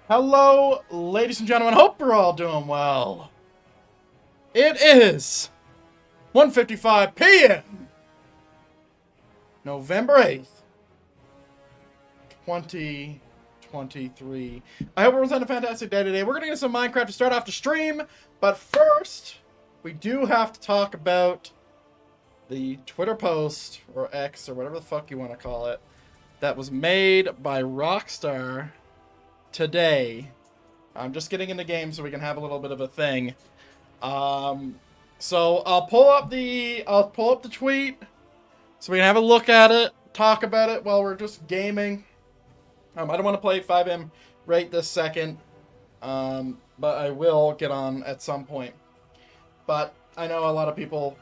Hello, ladies and gentlemen. Hope you're all doing well. It is 1:55 p.m. November 8th, 2023. I hope everyone's having a fantastic day today. We're going to get some Minecraft to start off the stream, but first, we do have to talk about the Twitter post, or X, or whatever the fuck you want to call it, that was made by Rockstar today. I'm just getting in the game so we can have a little bit of a thing. So I'll pull up the tweet so we can have a look at it, talk about it while we're just gaming. I don't want to play FiveM right this second, but I will get on at some point. But I know a lot of people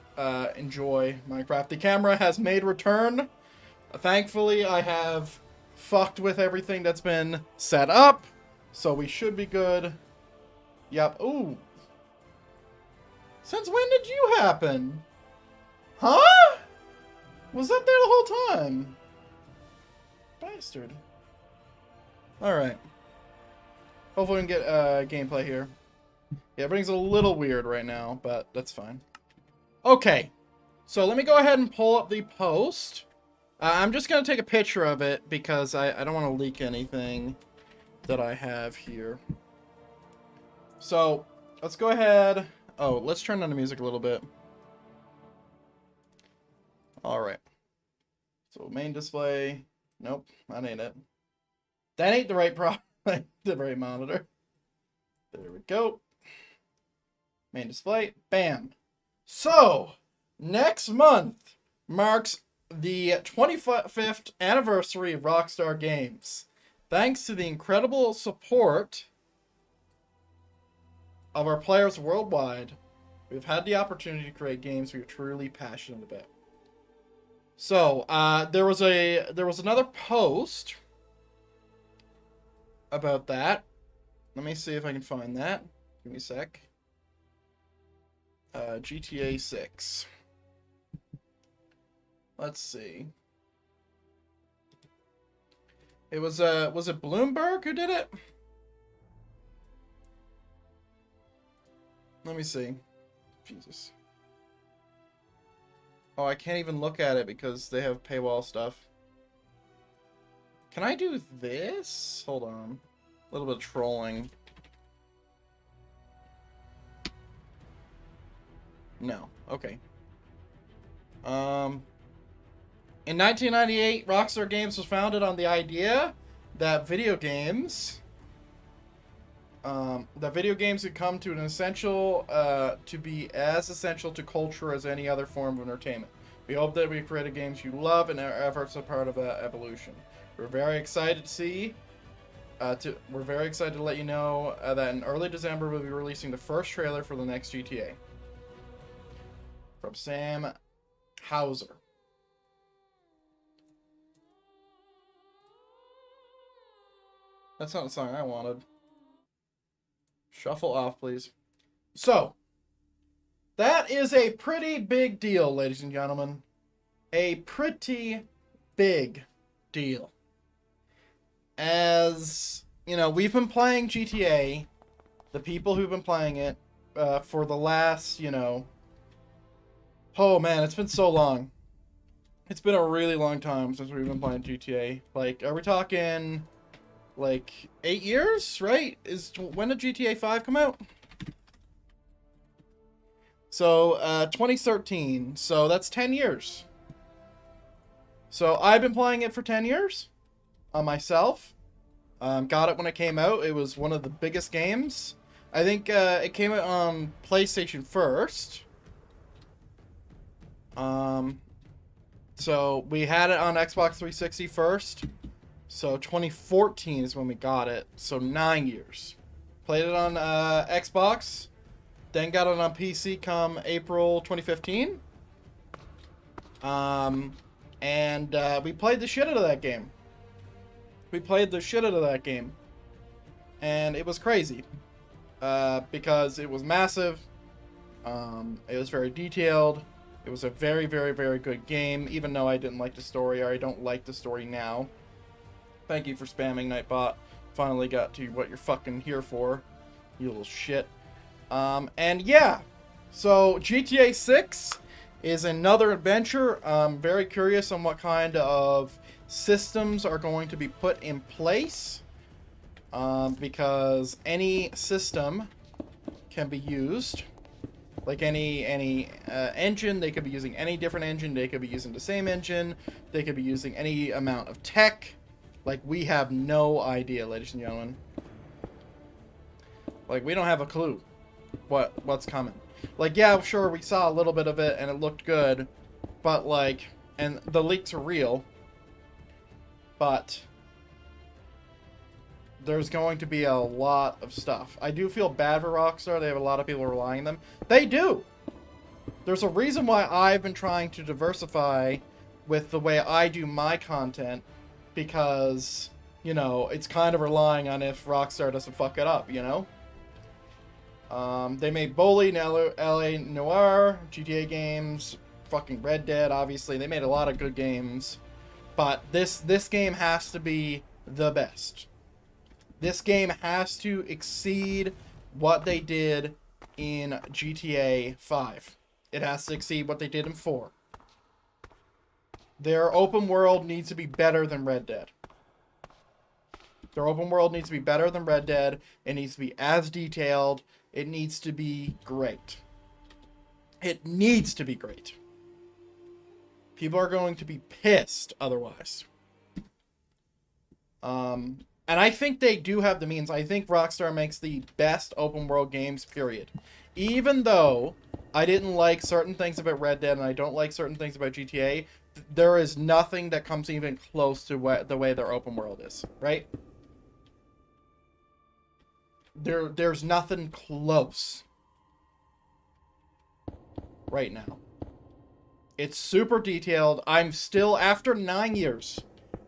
enjoy Minecraft. The camera has made return. Thankfully, I have fucked with everything that's been set up, so we should be good. Yep. Ooh. Since when did you happen? Huh? Was that there the whole time? Bastard. Alright. Hopefully we can get gameplay here. Yeah, everything's a little weird right now, but that's fine. Okay. So let me go ahead and pull up the post. I'm just going to take a picture of it because I don't want to leak anything that I have here. So, let's go ahead. Oh, let's turn down the music a little bit. Alright. So, main display. Nope, that ain't it. That ain't the right the right monitor. There we go. Main display. Bam. So, next month marks the 25th anniversary of Rockstar Games. Thanks to the incredible support of our players worldwide, we've had the opportunity to create games we are truly passionate about. So, there was another post about that. Let me see if I can find that. Give me a sec. GTA 6. Let's see. It was it Bloomberg who did it? Let me see. Jesus. Oh, I can't even look at it because they have paywall stuff. Can I do this? Hold on. A little bit of trolling. No. Okay. In 1998, Rockstar Games was founded on the idea that video games could come to to be as essential to culture as any other form of entertainment. We hope that we created games you love, and our efforts are part of that evolution. We're very excited we're very excited to let you know that in early December we'll be releasing the first trailer for the next GTA. From Sam Hauser. That's not the song I wanted. Shuffle off, please. So, that is a pretty big deal, ladies and gentlemen. A pretty big deal. As, you know, we've been playing GTA, the people who've been playing it, for the last, oh man, it's been so long. It's been a really long time since we've been playing GTA. Like, are we talking like 8 years, right? When did GTA 5 come out? So, 2013. So that's 10 years. So I've been playing it for 10 years myself. Got it when it came out. It was one of the biggest games. I think it came out on PlayStation first. So we had it on Xbox 360 first. So 2014 is when we got it. So 9 years. Played it on Xbox. Then got it on PC come April 2015. And we played the shit out of that game. And it was crazy. Because it was massive. It was very detailed. It was a very, very, very good game, even though I didn't like the story, or I don't like the story now. Thank you for spamming, Nightbot. finally got to what you're fucking here for, you little shit. And yeah, so GTA 6 is another adventure. I'm very curious on what kind of systems are going to be put in place, because any system can be used. Like any engine, they could be using any different engine. They could be using the same engine. They could be using any amount of tech. Like, we have no idea, ladies and gentlemen. Like, we don't have a clue what's coming. Like, yeah, sure, we saw a little bit of it and it looked good, but like, and the leaks are real, but there's going to be a lot of stuff. I do feel bad for Rockstar. They have a lot of people relying on them. They do! There's a reason why I've been trying to diversify with the way I do my content, because, you know, it's kind of relying on if Rockstar doesn't fuck it up, you know? They made Bully, LA Noire, GTA games, fucking Red Dead, obviously. They made a lot of good games. But this game has to be the best. This game has to exceed what they did in GTA 5. It has to exceed what they did in 4. Their open world needs to be better than Red Dead. Their open world needs to be better than Red Dead. It needs to be as detailed. It needs to be great. It needs to be great. People are going to be pissed otherwise. And I think they do have the means. I think Rockstar makes the best open world games, period. Even though I didn't like certain things about Red Dead and I don't like certain things about GTA, there is nothing that comes even close to the way their open world is, right? There's nothing close right now. It's super detailed. I'm still, after 9 years,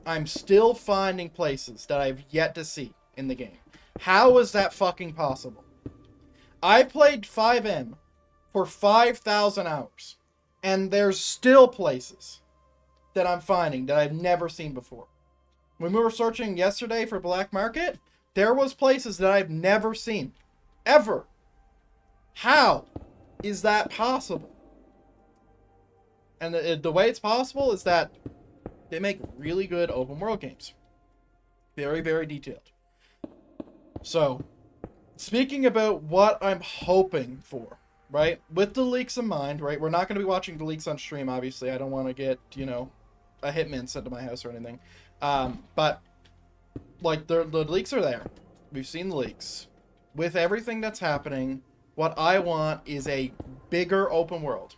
I'm still finding places that I've yet to see in the game. How is that fucking possible? I played 5M for 5,000 hours, and there's still places that I'm finding that I've never seen before. When we were searching yesterday for Black Market, there was places that I've never seen. Ever. How is that possible? And the way it's possible is that they make really good open world games. Very, very detailed. So, speaking about what I'm hoping for, right? With the leaks in mind, right? We're not going to be watching the leaks on stream, obviously. I don't want to get, you know, a hitman sent to my house or anything. But, like, the leaks are there. We've seen the leaks. With everything that's happening, what I want is a bigger open world.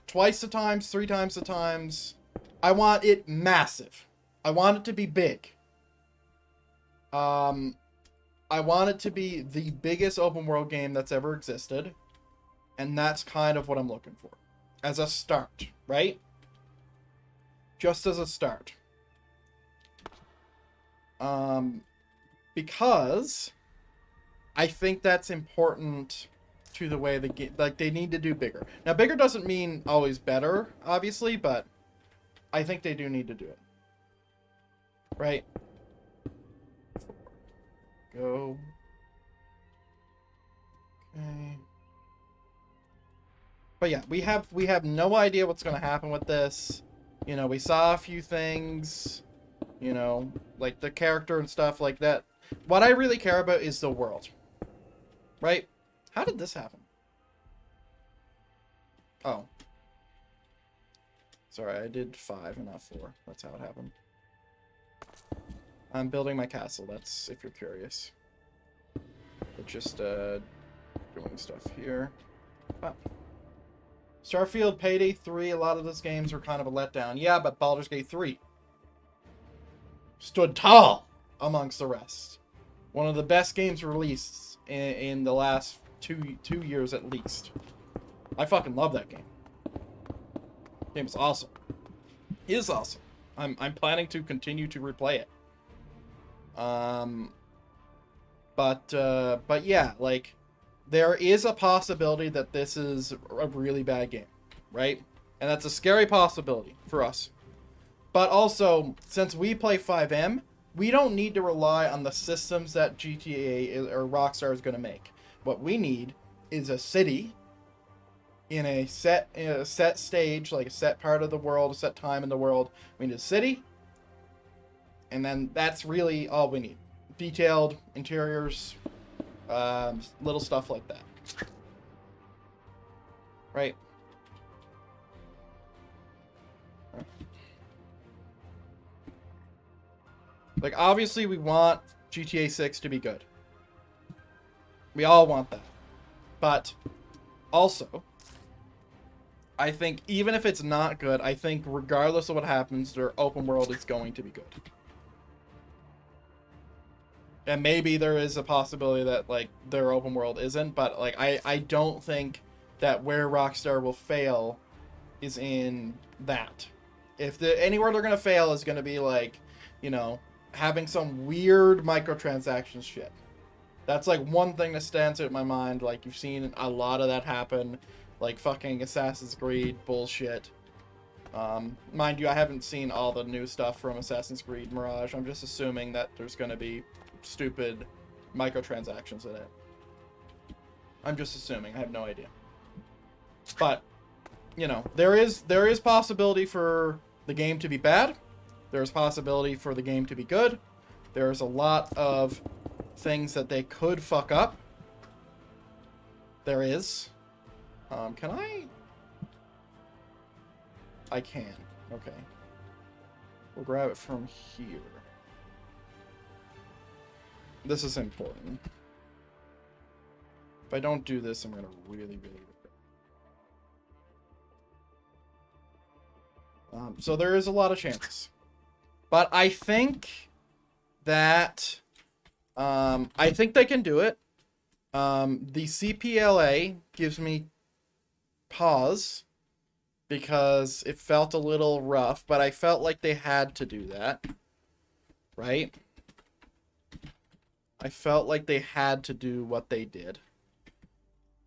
Twice the times, 3 times the times. I want it massive. I want it to be big. I want it to be the biggest open world game that's ever existed. And that's kind of what I'm looking for. As a start, right? Just as a start. Because I think that's important to the way the game, like, they need to do bigger. Now, bigger doesn't mean always better, obviously, but I think they do need to do it. Right? Go. Okay. But yeah, we have no idea what's going to happen with this. You know, we saw a few things, you know, like the character and stuff like that. What I really care about is the world. Right? How did this happen? Oh. Sorry, I did 5 and not 4. That's how it happened. I'm building my castle, that's if you're curious. But just, doing stuff here. Wow. Starfield, Payday 3, a lot of those games were kind of a letdown. Yeah, but Baldur's Gate 3 stood tall amongst the rest. One of the best games released in the last two years at least. I fucking love that game. Game is awesome. It is awesome. I'm planning to continue to replay it. But yeah, like, there is a possibility that this is a really bad game, right? And that's a scary possibility for us. But also, since we play 5M, we don't need to rely on the systems that GTA or Rockstar is going to make. What we need is a city in a set stage, like a set part of the world, a set time in the world. We need a city, and then that's really all we need. Detailed interiors, little stuff like that. Right? Like, obviously, we want GTA 6 to be good. We all want that. But, also, I think even if it's not good, I think regardless of what happens, their open world is going to be good. And maybe there is a possibility that, like, their open world isn't, but, like, I don't think that where Rockstar will fail is in that. If anywhere they're going to fail is going to be, like, you know, having some weird microtransactions shit. That's, like, one thing that stands out in my mind. Like, you've seen a lot of that happen. Like, fucking Assassin's Creed bullshit. Mind you, I haven't seen all the new stuff from Assassin's Creed Mirage. I'm just assuming that there's going to be stupid microtransactions in it. I'm just assuming. I have no idea. But, you know, there is possibility for the game to be bad. There's possibility for the game to be good. There's a lot of things that they could fuck up. There is. Can I? I can. Okay. We'll grab it from here. This is important. If I don't do this, I'm going to really regret. So there is a lot of chances. But I think that... I think they can do it. The CPLA gives me pause because it felt a little rough, but I felt like they had to do that. Right? I felt like they had to do what they did.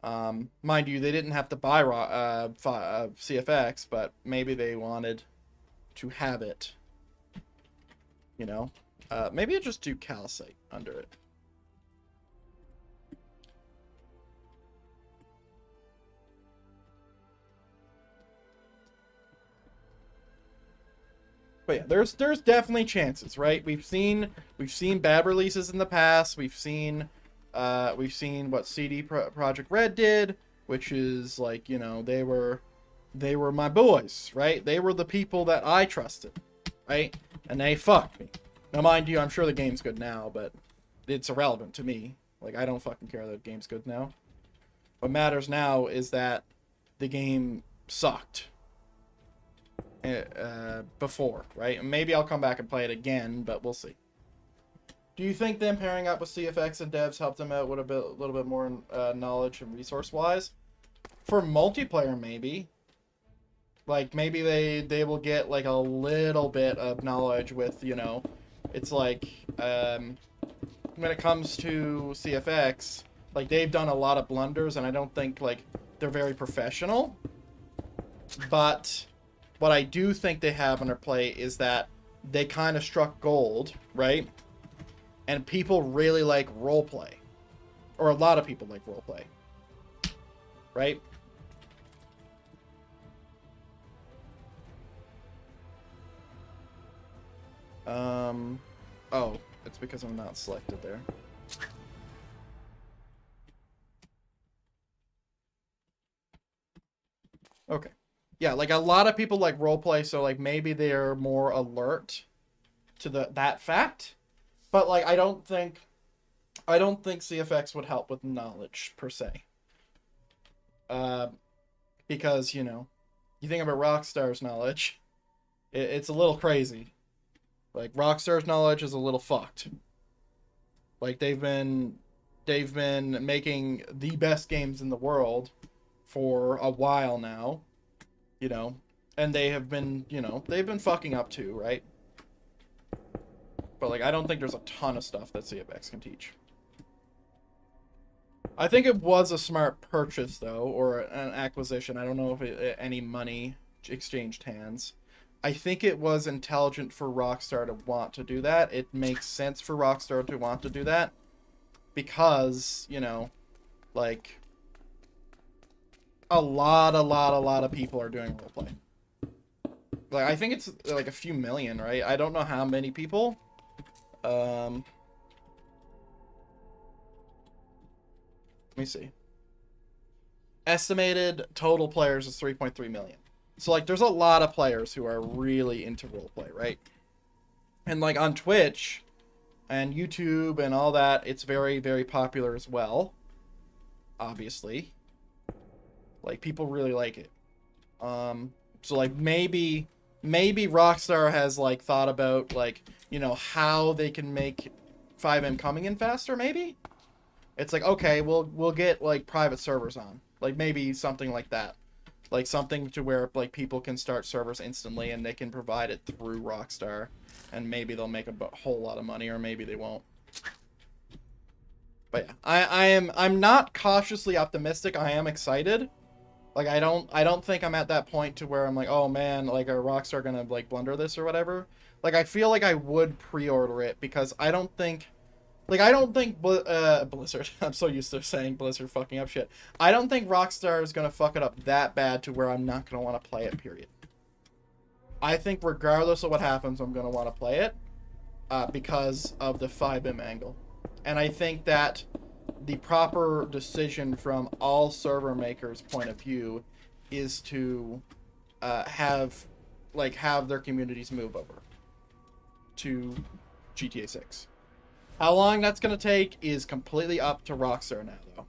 Mind you, they didn't have to buy CFX, but maybe they wanted to have it. You know? Maybe I'll just do calcite under it. But yeah, there's definitely chances, right? We've seen bad releases in the past. We've seen what CD Projekt Red did, which is like, you know, they were my boys, right? They were the people that I trusted, right? And they fucked me. Now, mind you, I'm sure the game's good now, but it's irrelevant to me. Like, I don't fucking care that the game's good now. What matters now is that the game sucked before, right? And maybe I'll come back and play it again, but we'll see. Do you think them pairing up with CFX and devs helped them out with a little bit more knowledge and resource-wise? For multiplayer, maybe. Like, maybe they will get, like, a little bit of knowledge with, you know... It's like, when it comes to CFX, like, they've done a lot of blunders, and I don't think, like, they're very professional. But what I do think they have on their plate is that they kind of struck gold, right? And people really like roleplay. Or a lot of people like roleplay. Right? Oh, it's because I'm not selected there. Okay. Yeah, like a lot of people like roleplay, so like maybe they're more alert to that fact. But like I don't think CFX would help with knowledge per se. Because, you know, you think about Rockstar's knowledge, it's a little crazy. Like, Rockstar's knowledge is a little fucked. Like, they've been making the best games in the world for a while now, you know, and they have been, you know, they've been fucking up too, right? But, like, I don't think there's a ton of stuff that CFX can teach. I think it was a smart purchase, though, or an acquisition. I don't know if any money exchanged hands. I think it was intelligent for Rockstar to want to do that. It makes sense for Rockstar to want to do that because, you know, like a lot of people are doing roleplay. Like, I think it's like a few million, right? I don't know how many people. Let me see. Estimated total players is 3.3 million. So, like, there's a lot of players who are really into roleplay, right? And, like, on Twitch and YouTube and all that, it's very, very popular as well. Obviously. Like, people really like it. So, like, maybe Rockstar has, like, thought about, like, you know, how they can make FiveM coming in faster, maybe? It's like, okay, we'll get, like, private servers on. Like, maybe something like that. Like, something to where, like, people can start servers instantly and they can provide it through Rockstar. And maybe they'll make a whole lot of money, or maybe they won't. But yeah, I'm not cautiously optimistic. I am excited. Like, I don't think I'm at that point to where I'm like, oh man, like, are Rockstar gonna, like, blunder this or whatever? Like, I feel like I would pre-order it because I don't think Blizzard, I'm so used to saying Blizzard fucking up shit. I don't think Rockstar is gonna fuck it up that bad to where I'm not gonna want to play it, period. I think regardless of what happens, I'm gonna want to play it because of the FiveM angle. And I think that the proper decision from all server makers' point of view is to have their communities move over to GTA 6. How long that's gonna take is completely up to Rockstar now, though.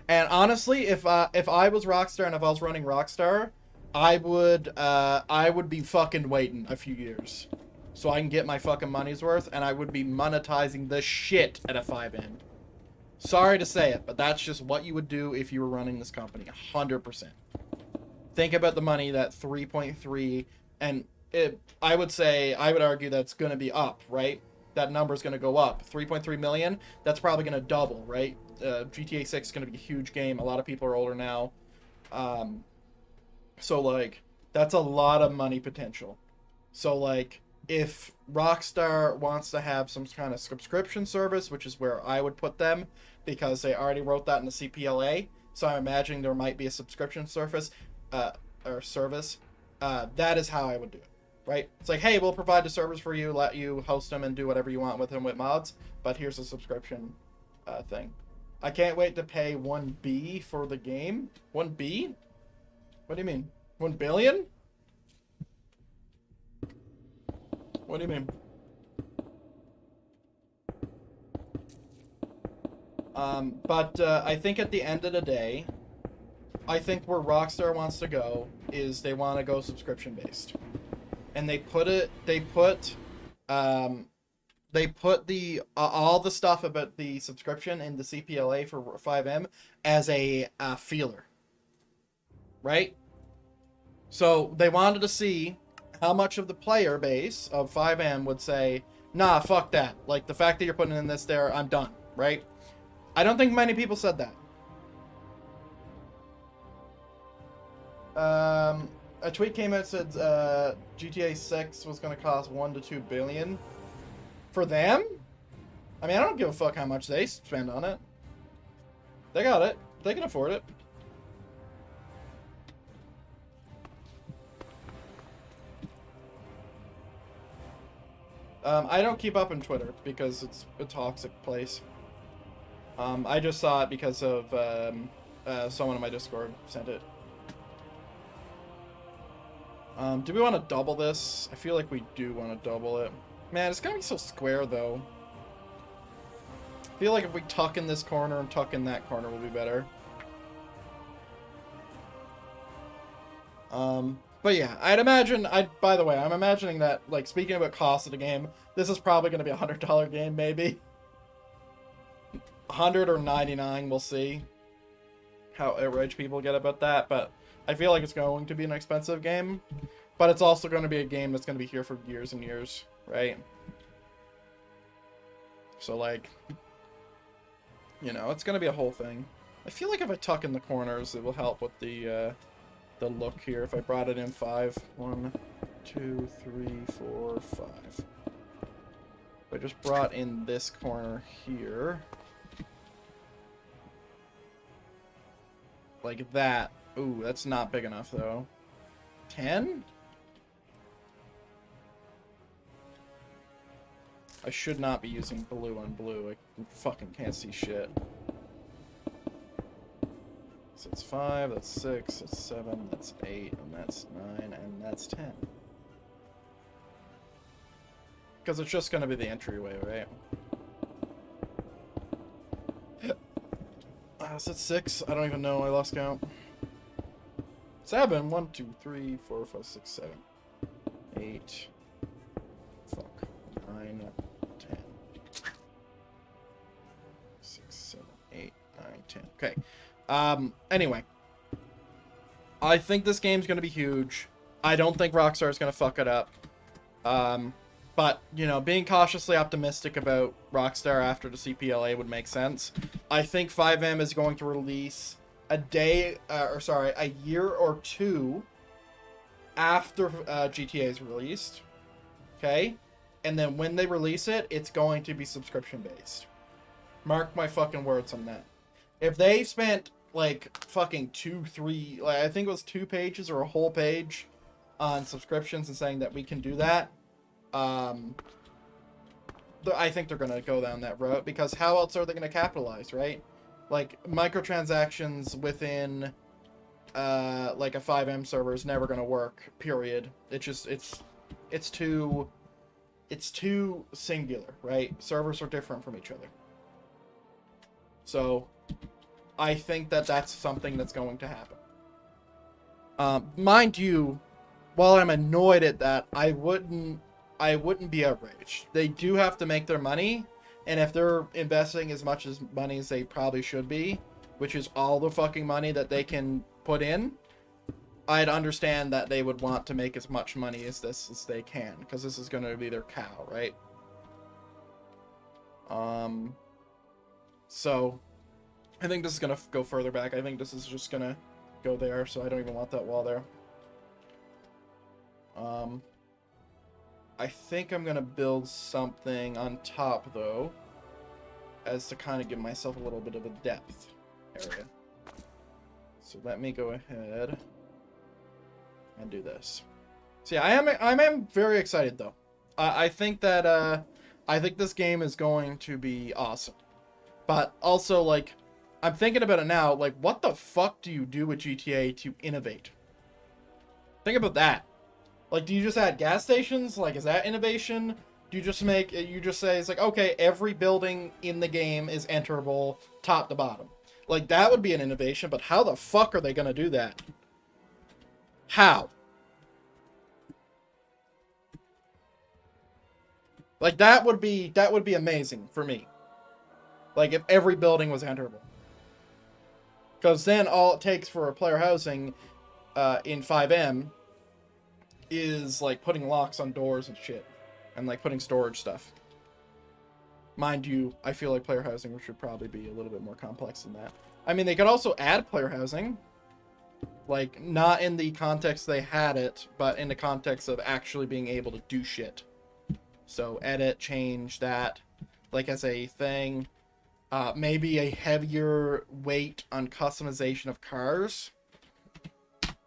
And honestly, if I was Rockstar and if I was running Rockstar, I would be fucking waiting a few years so I can get my fucking money's worth, and I would be monetizing the shit at a FiveM. Sorry to say it, but that's just what you would do if you were running this company, 100%. Think about the money that 3.3, and I would argue that's going to be up, right? That number's going to go up. 3.3 million, that's probably going to double, right? GTA 6 is going to be a huge game. A lot of people are older now. So, like, that's a lot of money potential. So, like, if Rockstar wants to have some kind of subscription service, which is where I would put them, because they already wrote that in the CPLA, so I'm imagining there might be a subscription service, that is how I would do it, right? It's like, hey, we'll provide the servers for you, let you host them and do whatever you want with them with mods, but here's a subscription thing. I can't wait to pay 1B for the game. 1B? What do you mean? 1 billion? What do you mean? But I think at the end of the day, I think where Rockstar wants to go is they want to go subscription based, and they put the all the stuff about the subscription in the CPLA for FiveM as a feeler, right? So they wanted to see how much of the player base of FiveM would say, nah, fuck that. Like, the fact that you're putting in this there, I'm done, right? I don't think many people said that. A tweet came out and said GTA 6 was going to cost 1 to 2 billion. For them? I mean, I don't give a fuck how much they spend on it. They got it. They can afford it. I don't keep up on Twitter because it's a toxic place. I just saw it because of someone in my Discord sent it. Do we want to double this? I feel like we do want to double it. Man, it's gonna be so square though. I feel like if we tuck in this corner and tuck in that corner will be better. But yeah, by the way, I'm imagining that, like, speaking about cost of the game, this is probably going to be a $100 game, maybe. 100 or 99, we'll see how rich people get about that, but I feel like it's going to be an expensive game, but it's also going to be a game that's going to be here for years and years, right? So, like, you know, it's going to be a whole thing. I feel like if I tuck in the corners, it will help with the look here. If I brought it in 5, 1, 2, 3, 4, 5. I just brought in this corner here. Like that. Ooh, that's not big enough, though. 10? I should not be using blue on blue. I fucking can't see shit. So it's 5, that's 6, that's 7, that's 8, and that's 9, and that's 10. Because it's just going to be the entryway, right? Is it 6? I don't even know. I lost count. 7. 1, 2, 3, 4, 5, 6, 7. 8. Fuck. 9, 10. 6, 7, 8, 9, 10. Okay. Anyway. I think this game's going to be huge. I don't think Rockstar is going to fuck it up. But, you know, being cautiously optimistic about Rockstar after the CPLA would make sense. I think FiveM is going to release a year or two after GTA is released. Okay? And then when they release it, it's going to be subscription-based. Mark my fucking words on that. If they spent, like, fucking 2, 3, like, I think it was 2 pages or a whole page on subscriptions and saying that we can do that, I think they're going to go down that route, because how else are they going to capitalize, right? Like, microtransactions within, like, a FiveM server is never going to work, period. It's too singular, right? Servers are different from each other. So, I think that that's something that's going to happen. Mind you, while I'm annoyed at that, I wouldn't be outraged. They do have to make their money, and if they're investing as much money as they probably should be, which is all the fucking money that they can put in, I'd understand that they would want to make as much money as they can, because this is going to be their cow, right? So, I think this is going to go further back. I think this is just going to go there, so I don't even want that wall there. I think I'm going to build something on top, though, as to kind of give myself a little bit of a depth area. So let me go ahead and do this. So yeah, I am very excited, though. I think that, I think this game is going to be awesome. But also, like, I'm thinking about it now, like, what the fuck do you do with GTA to innovate? Think about that. Like, do you just add gas stations? Like, is that innovation? Do you just say, it's like, okay, every building in the game is enterable top to bottom. Like, that would be an innovation, but how the fuck are they gonna do that? How? Like, that would be amazing for me. Like, if every building was enterable. Because then all it takes for a player housing in FiveM is, like, putting locks on doors and shit. And, like, putting storage stuff. Mind you, I feel like player housing should probably be a little bit more complex than that. I mean, they could also add player housing. Like, not in the context they had it, but in the context of actually being able to do shit. So, edit, change that, like, as a thing. Maybe a heavier weight on customization of cars.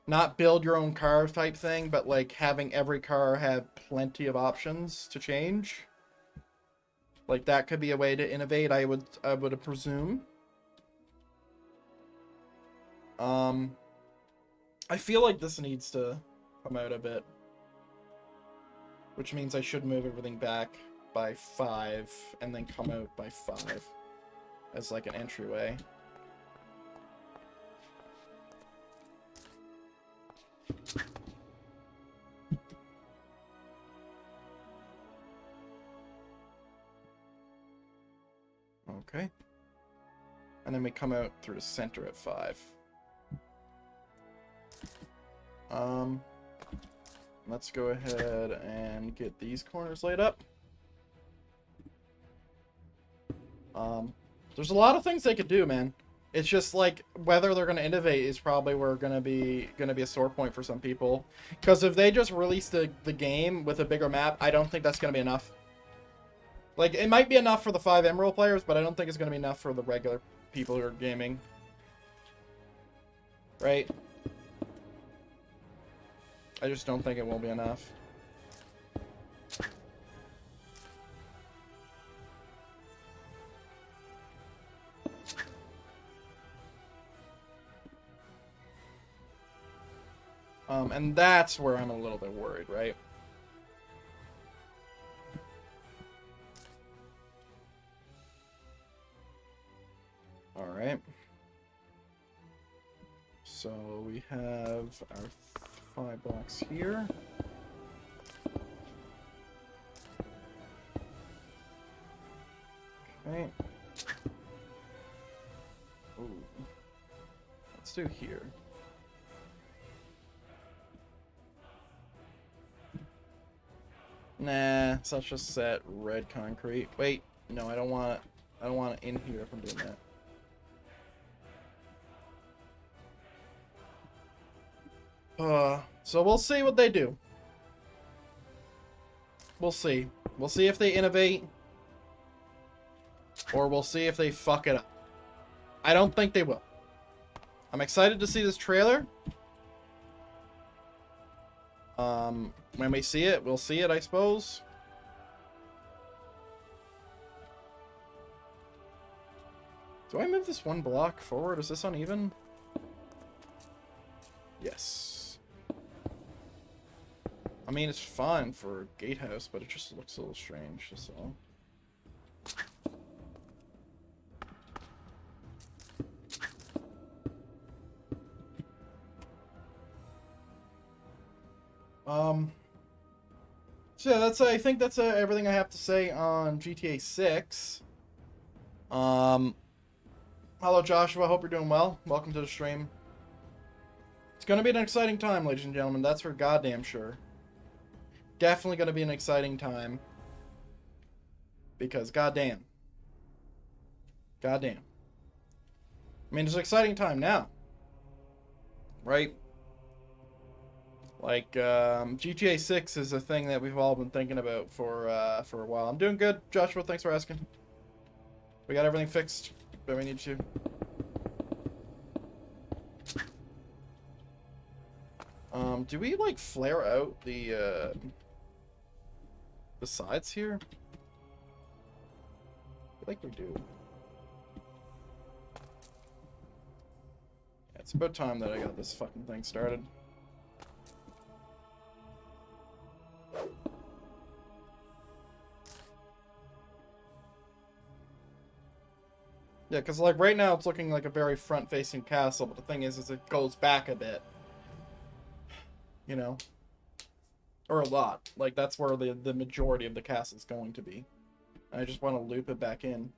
Not build your own car type thing, but like having every car have plenty of options to change. Like that could be a way to innovate, I would presume. I feel like this needs to come out a bit. Which means I should move everything back by 5 and then come out by 5 as like an entryway. Okay. And then we come out through the center at 5. Let's go ahead and get these corners laid up. There's a lot of things they could do, man. It's just like whether they're going to innovate is probably where going to be a sore point for some people. Because if they just release the game with a bigger map, I don't think that's going to be enough. Like, it might be enough for the 5M role players, but I don't think it's going to be enough for the regular people who are gaming. Right? I just don't think it will be enough. And that's where I'm a little bit worried, right? Alright. So we have our 5 blocks here. Okay. Ooh. Let's do here. Nah, such a set red concrete. Wait, no, I don't want it in here if I'm doing that. So we'll see what they do. We'll see. We'll see if they innovate. Or we'll see if they fuck it up. I don't think they will. I'm excited to see this trailer. When we see it, we'll see it, I suppose. Do I move this 1 block forward? Is this uneven? Yes. I mean, it's fine for gatehouse, but it just looks a little strange, so. So yeah, I think that's everything I have to say on GTA 6. Hello Joshua, hope you're doing well. Welcome to the stream. It's gonna be an exciting time, ladies and gentlemen, that's for goddamn sure. Definitely gonna be an exciting time. Because goddamn. Goddamn. I mean, it's an exciting time now. Right? Like, GTA 6 is a thing that we've all been thinking about for a while. I'm doing good, Joshua. Thanks for asking. We got everything fixed that we need to. Do we, like, flare out the sides here? I feel like we do. Yeah, it's about time that I got this fucking thing started. Yeah, because, like, right now it's looking like a very front-facing castle, but the thing is it goes back a bit. You know? Or a lot. Like, that's where the majority of the castle's going to be. I just want to loop it back in.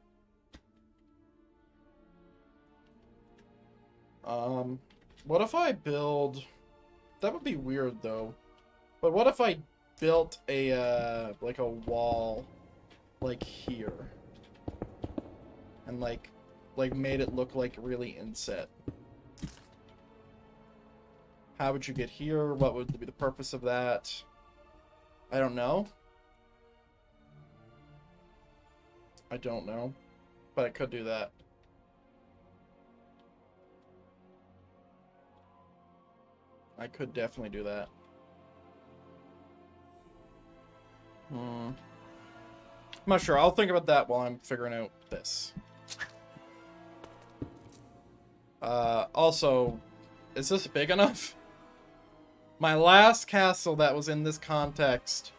What if I build... That would be weird, though. But what if I built a, like a wall, like, here? And, like made it look like really inset. How would you get here? What would be the purpose of that? I don't know. I don't know. But I could do that. I could definitely do that. I'm not sure. I'll think about that while I'm figuring out this. Also, is this big enough? My last castle that was in this context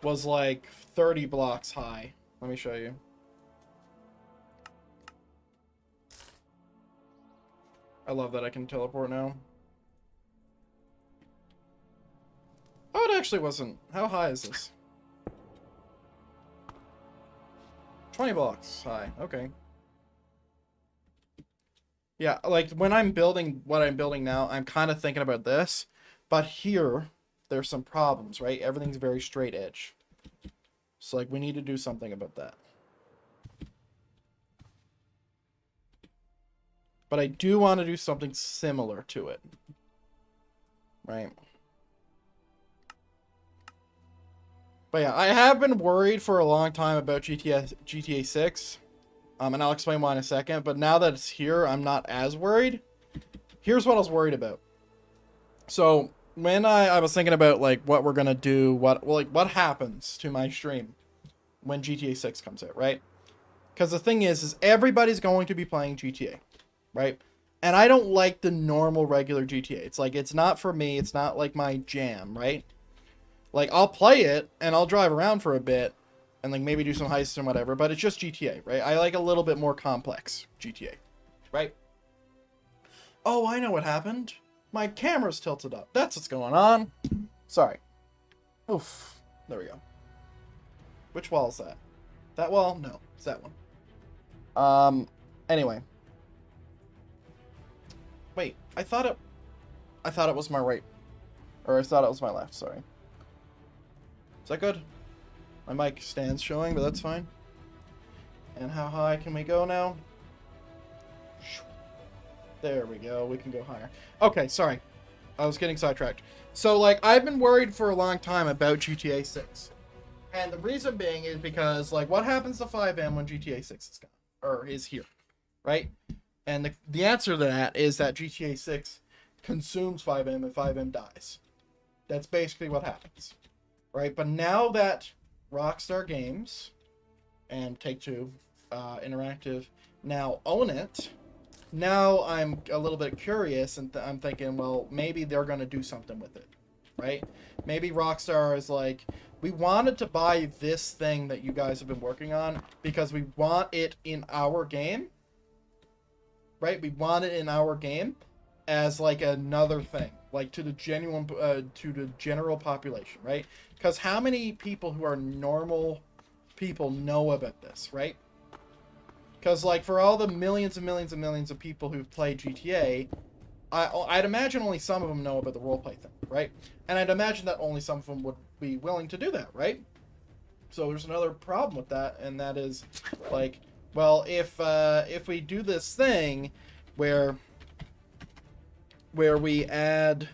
was like 30 blocks high. Let me show you. I love that I can teleport now. Oh, it actually wasn't. How high is this? 20 blocks high. Okay. Yeah, like, when I'm building what I'm building now, I'm kind of thinking about this. But here, there's some problems, right? Everything's very straight edge. So, like, we need to do something about that. But I do want to do something similar to it. Right? But yeah, I have been worried for a long time about GTA 6. And I'll explain why in a second. But now that it's here, I'm not as worried. Here's what I was worried about. So, when I was thinking about, like, what we're going to do, what happens to my stream when GTA 6 comes out, right? Because the thing is everybody's going to be playing GTA, right? And I don't like the normal, regular GTA. It's like, it's not for me. It's not, like, my jam, right? Like, I'll play it, and I'll drive around for a bit, and, like, maybe do some heists and whatever, but it's just GTA, right? I like a little bit more complex GTA, right? Oh, I know what happened. My camera's tilted up. That's what's going on. Sorry. Oof. There we go. Which wall is that? That wall? No, it's that one. Anyway. Wait, I thought it was my right. Or I thought it was my left, sorry. Is that good? My mic stands showing, but that's fine. And how high can we go now? There we go. We can go higher. Okay, sorry. I was getting sidetracked. So, like, I've been worried for a long time about GTA 6. And the reason being is because, like, what happens to FiveM when GTA 6 is gone? Or is here, right? And the answer to that is that GTA 6 consumes FiveM and FiveM dies. That's basically what happens, right? But now that Rockstar Games and Take-Two Interactive now own it, now I'm a little bit curious, and I'm thinking, well, maybe they're going to do something with it, right? Maybe Rockstar is like, we wanted to buy this thing that you guys have been working on because we want it in our game, right? We want it in our game as like another thing, like to the general population, right? Because how many people who are normal people know about this, right? Because, like, for all the millions and millions and millions of people who've played GTA, I'd imagine only some of them know about the roleplay thing, right? And I'd imagine that only some of them would be willing to do that, right? So there's another problem with that, and that is, like, well, if we do this thing where we add...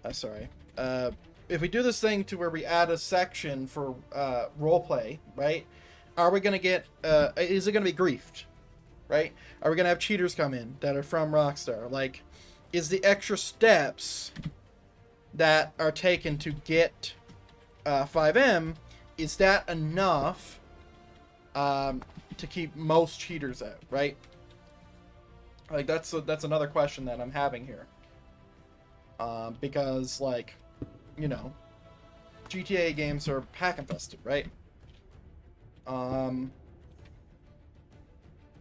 if we do this thing to where we add a section for roleplay, right? Are we going to get... is it going to be griefed? Right? Are we going to have cheaters come in that are from Rockstar? Like, is the extra steps that are taken to get FiveM, is that enough to keep most cheaters out, right? Like, that's another question that I'm having here. Because, like, you know, GTA games are hack-infested, right?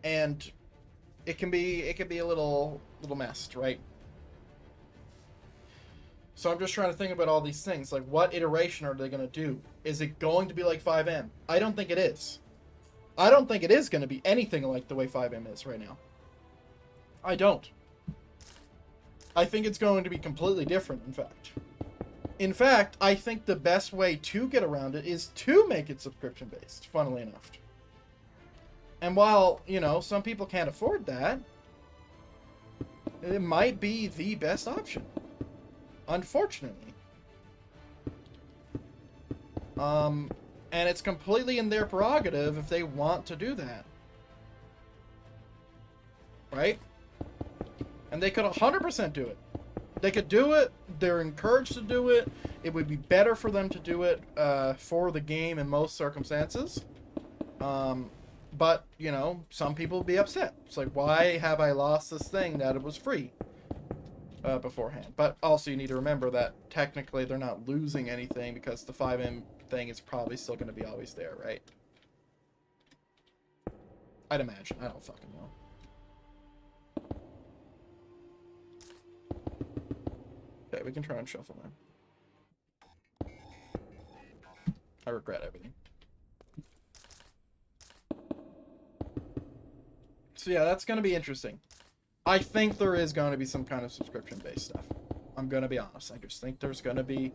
And it can be a little messed, right? So I'm just trying to think about all these things. Like, what iteration are they going to do? Is it going to be like FiveM? I don't think it is. I don't think it is going to be anything like the way FiveM is right now. I don't. I think it's going to be completely different, in fact. In fact, I think the best way to get around it is to make it subscription-based, funnily enough. And while, you know, some people can't afford that, it might be the best option. Unfortunately. And it's completely in their prerogative if they want to do that. Right? And they could 100% do it. They could do it. They're encouraged to do it. It would be better for them to do it for the game in most circumstances. But, you know, some people would be upset. It's like, why have I lost this thing that it was free beforehand? But also you need to remember that technically they're not losing anything because the FiveM thing is probably still going to be always there, right? I'd imagine. I don't fucking know. Okay, we can try and shuffle now. I regret everything. So yeah, that's going to be interesting. I think there is going to be some kind of subscription-based stuff. I'm going to be honest. I just think there's going to be...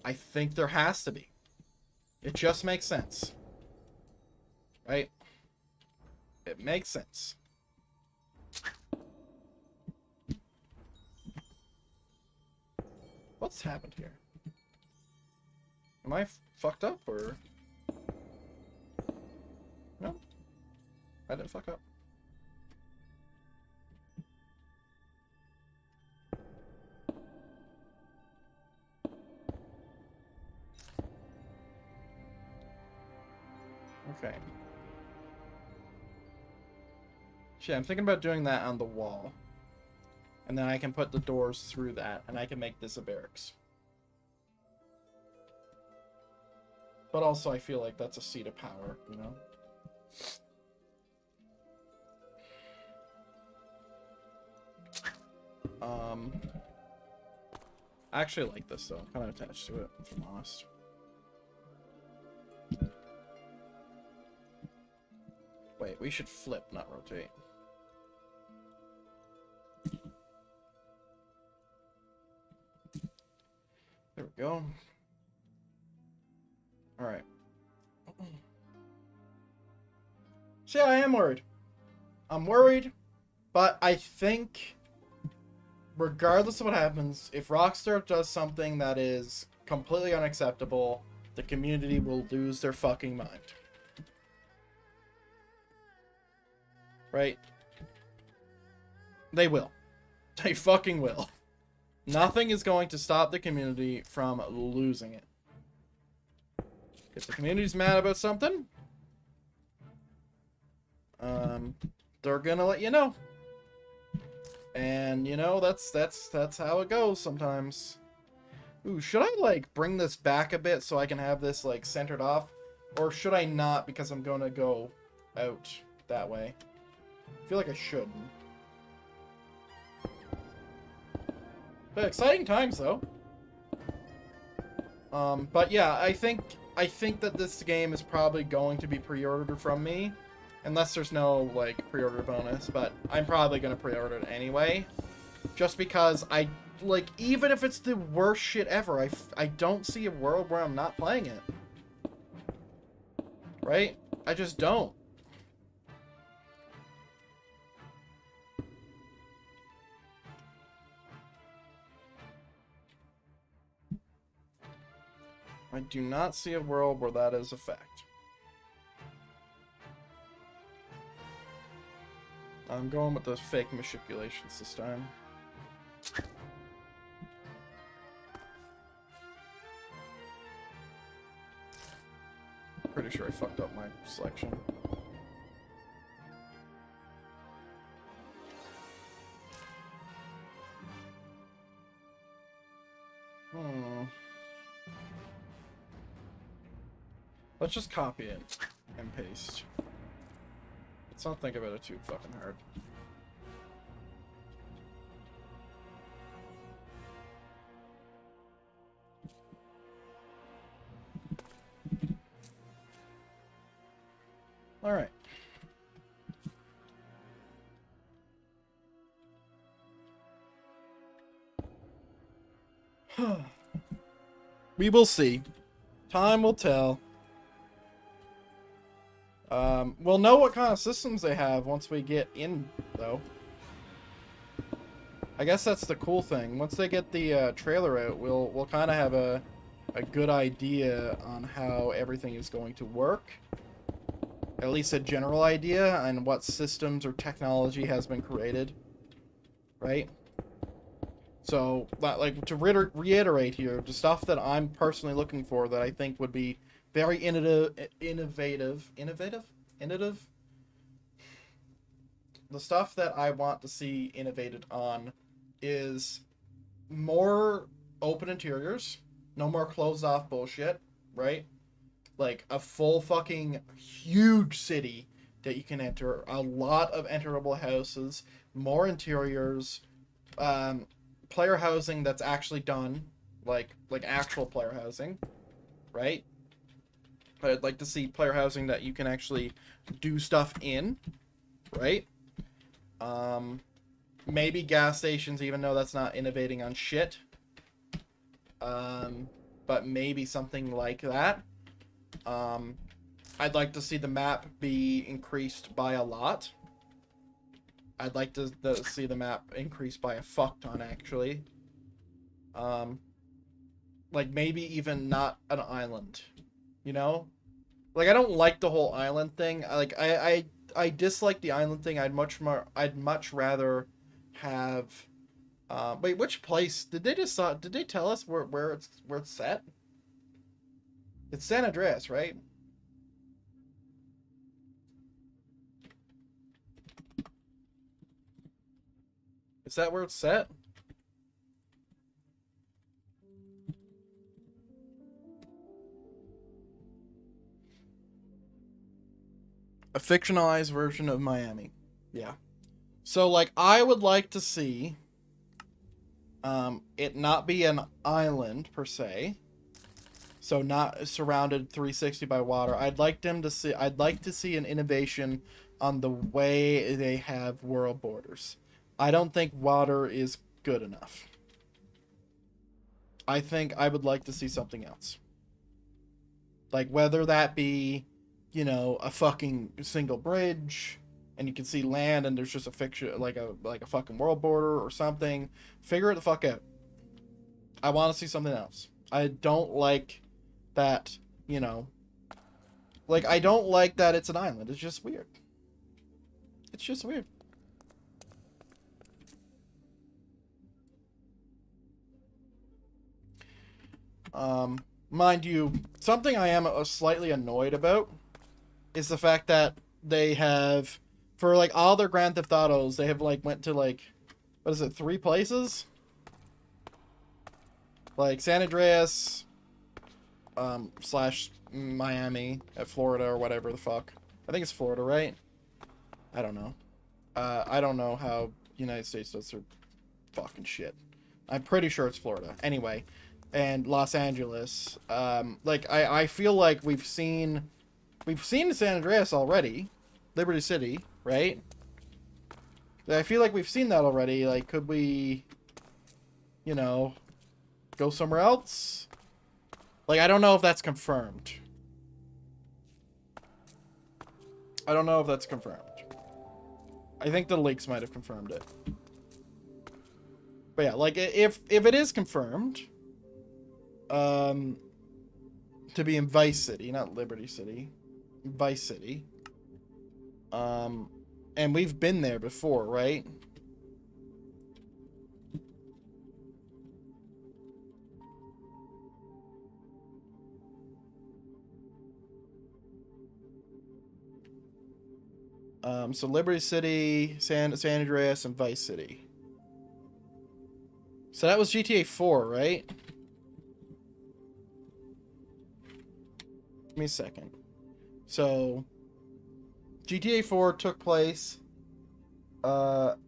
I think there has to be. It just makes sense. Right? It makes sense. What's happened here? Am I fucked up, or... No. I didn't fuck up. Okay. Yeah, I'm thinking about doing that on the wall. And then I can put the doors through that, and I can make this a barracks. But also, I feel like that's a seat of power, you know? I actually like this, though. I'm kind of attached to it, if I'm honest. Wait, we should flip, not rotate. There we go. Alright. See, I am worried. I'm worried, but I think, regardless of what happens, if Rockstar does something that is completely unacceptable, the community will lose their fucking mind. Right? They will. They fucking will. Nothing is going to stop the community from losing it. If the community's mad about something, they're gonna let you know. And you know, that's how it goes sometimes. Ooh, should I like bring this back a bit so I can have this like centered off? Or should I not, because I'm gonna go out that way? I feel like I shouldn't. But exciting times though. But yeah, I think that this game is probably going to be pre-ordered from me. Unless there's no, like, pre-order bonus. But I'm probably going to pre-order it anyway. Just because I, like, even if it's the worst shit ever, I don't see a world where I'm not playing it. Right? I just don't. I do not see a world where that is a fact. I'm going with those fake manipulations this time. Pretty sure I fucked up my selection. Let's just copy it and paste. Let's not think about it too fucking hard. All right. We will see. Time will tell. We'll know what kind of systems they have once we get in, though. I guess that's the cool thing. Once they get the trailer out, we'll kind of have a good idea on how everything is going to work. At least a general idea on what systems or technology has been created. Right? So, like, to reiterate here, the stuff that I'm personally looking for that I think would be very innovative. The stuff that I want to see innovated on is more open interiors, no more closed off bullshit, right? Like a full fucking huge city that you can enter, a lot of enterable houses, more interiors, player housing that's actually done, like actual player housing, right? I'd like to see player housing that you can actually do stuff in, right? Maybe gas stations, even though that's not innovating on shit. But maybe something like that. I'd like to see the map be increased by a lot. I'd like to see the map increased by a fuck ton, actually. Like, maybe even not an island, you know? Like, I don't like the whole island thing. I dislike the island thing. I'd much rather have wait, which place did they decide? Did they tell us where it's set? It's San Andreas, right? Is that where it's set? A fictionalized version of Miami. Yeah. So like I would like to see it not be an island per se. So not surrounded 360 by water. I'd like to see an innovation on the way they have world borders. I don't think water is good enough. I think I would like to see something else. Like whether that be, a fucking single bridge and you can see land and there's just a fiction like a fucking world border or something. Figure it the fuck out. I want to see something else. I don't like that, like I don't like that it's an island. It's just weird. It's just weird. Mind you, something I am slightly annoyed about is the fact that they have, for like all their Grand Theft Autos, they have like went to like, what is it, 3 places? Like San Andreas, slash Miami at Florida or whatever the fuck. I think it's Florida, right? I don't know. I don't know how United States does their fucking shit. I'm pretty sure it's Florida. Anyway, and Los Angeles. Like I feel like we've seen San Andreas already, Liberty City, right? I feel like we've seen that already. Like, could we, go somewhere else? Like, I don't know if that's confirmed. I don't know if that's confirmed. I think the leaks might have confirmed it. But yeah, like if it is confirmed, to be in Vice City, not Liberty City, Vice City. And we've been there before, right? So Liberty City, San Andreas, and Vice City. So that was GTA 4, right? Give me a second. So GTA 4 took place of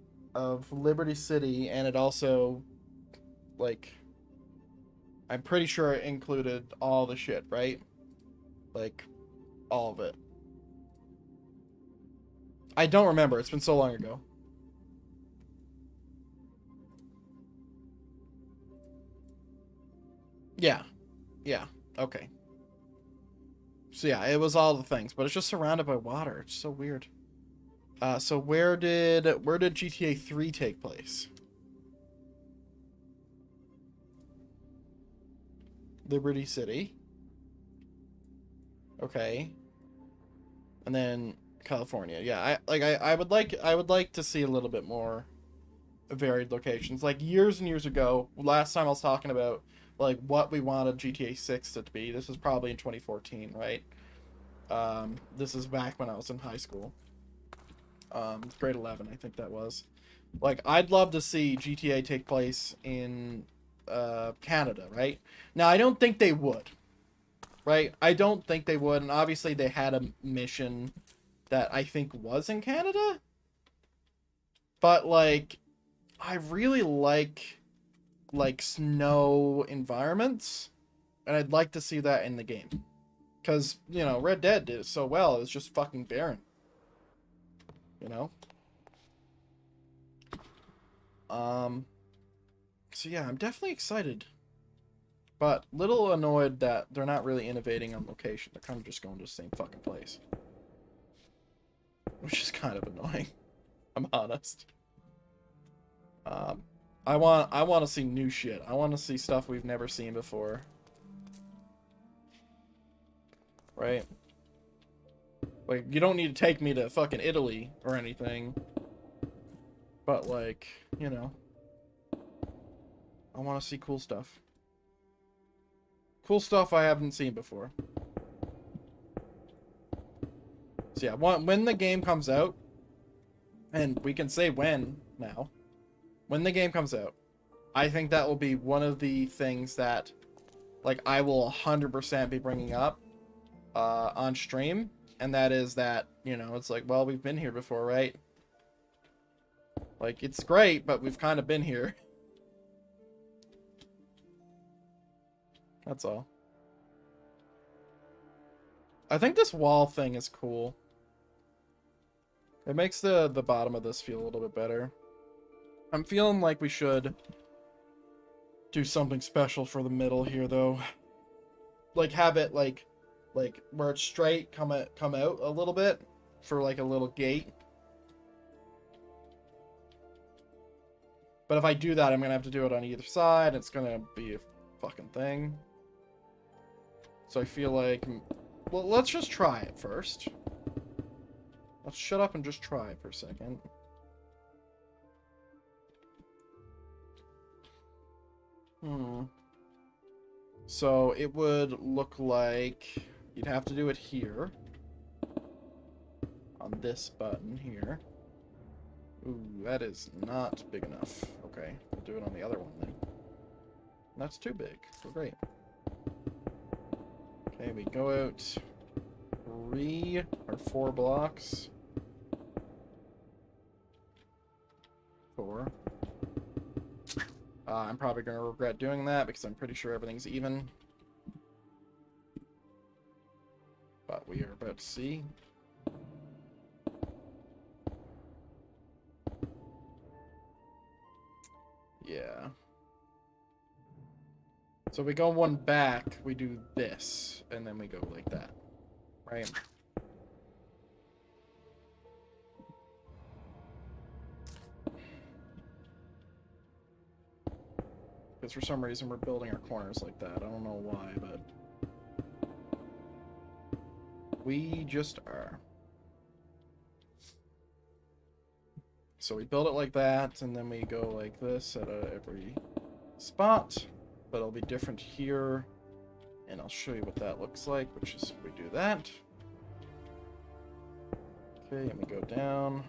Liberty City, and it also, like, I'm pretty sure it included all the shit, right? Like, all of it. I don't remember. It's been so long ago. Yeah. Yeah. Okay. So yeah, it was all the things, but it's just surrounded by water. It's so weird. So where did GTA 3 take place? Liberty City. Okay. And then California. Yeah, I would like to see a little bit more varied locations. Like years and years ago, last time I was talking about like what we wanted GTA 6 to be. This was probably in 2014, right? This is back when I was in high school. Grade 11, I think that was. Like I'd love to see GTA take place in Canada, right? Now I don't think they would, right? I don't think they would, and obviously they had a mission that I think was in Canada. But like I really like snow environments, and I'd like to see that in the game. Cuz, Red Dead did it so well. It's just fucking barren, you know? Um so yeah, I'm definitely excited. But little annoyed that they're not really innovating on location. They're kind of just going to the same fucking place. Which is kind of annoying. I'm honest. Um I want to see new shit. I want to see stuff we've never seen before. Right? Like, you don't need to take me to fucking Italy or anything. But, like, you know. I want to see cool stuff. Cool stuff I haven't seen before. So yeah, when the game comes out, and we can say when now, when the game comes out, I think that will be one of the things that, like, I will 100% be bringing up on stream, and that is that, you know, it's like, well, we've been here before, right? Like, it's great, but we've kind of been here. That's all. I think this wall thing is cool. It makes the bottom of this feel a little bit better. I'm feeling like we should do something special for the middle here, though. Like, have it, like where it's straight, come out a little bit for, like, a little gate. But if I do that, I'm gonna have to do it on either side. It's gonna be a fucking thing. So I feel like... Well, let's just try it first. Let's shut up and just try it for a second. So it would look like you'd have to do it here. On this button here. Ooh, that is not big enough. Okay, we'll do it on the other one then. That's too big. Well, great. Okay, we go out 3 or 4 blocks. 4. I'm probably going to regret doing that because I'm pretty sure everything's even. But we are about to see. Yeah. So we go one back, we do this, and then we go like that. Right? Because for some reason we're building our corners like that. I don't know why, but... we just are. So we build it like that, and then we go like this at every spot. But it'll be different here. And I'll show you what that looks like, which is we do that. Okay, and we go down.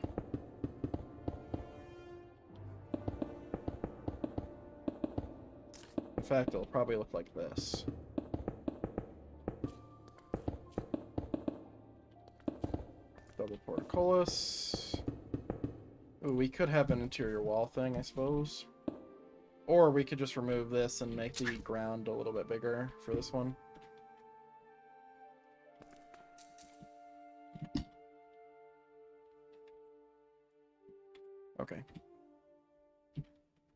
In fact, it'll probably look like this. Double portcullis. Ooh, we could have an interior wall thing, I suppose. Or we could just remove this and make the ground a little bit bigger for this one. Okay.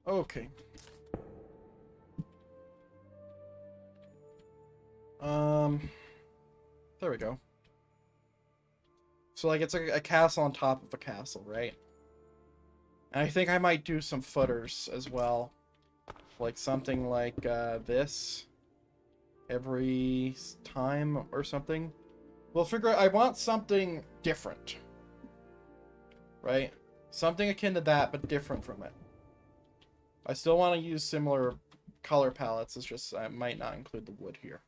Okay. There we go. So, like, it's a castle on top of a castle, right? And I think I might do some footers as well. Like, something like this. Every time or something. We'll figure out... I want something different. Right? Something akin to that, but different from it. I still want to use similar color palettes. It's just I might not include the wood here.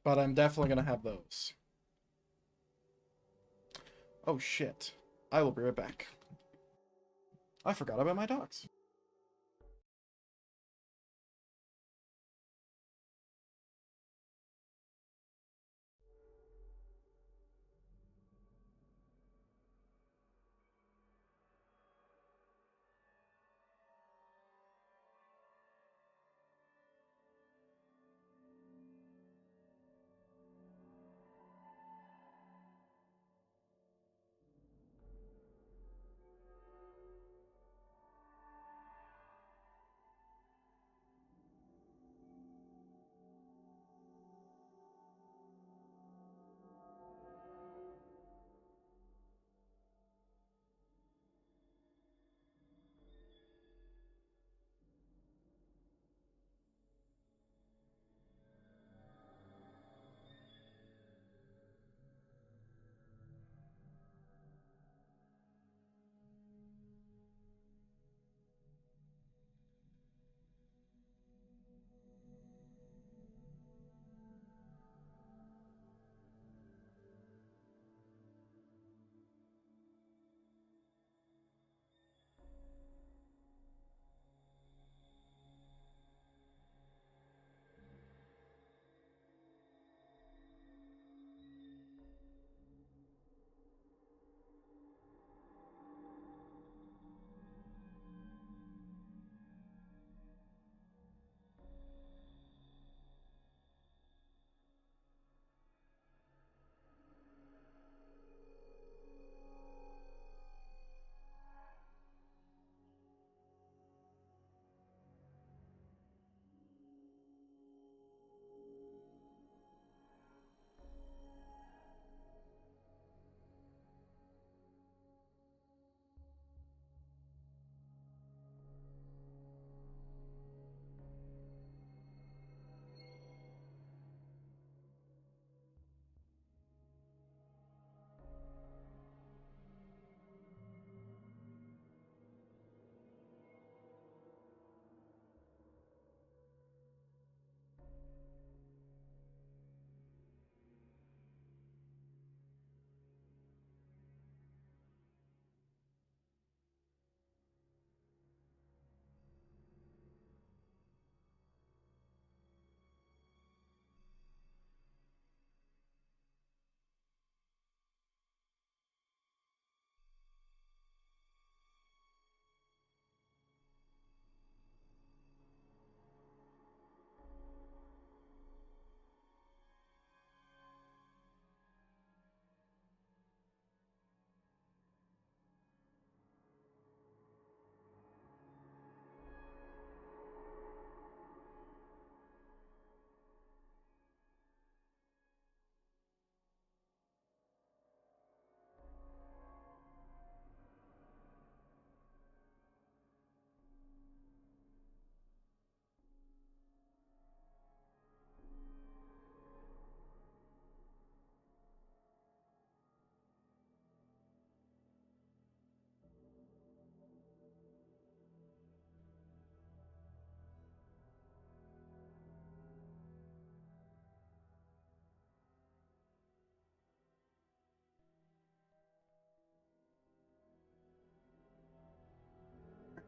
But I'm definitely going to have those. Oh, shit. I will be right back. I forgot about my dogs.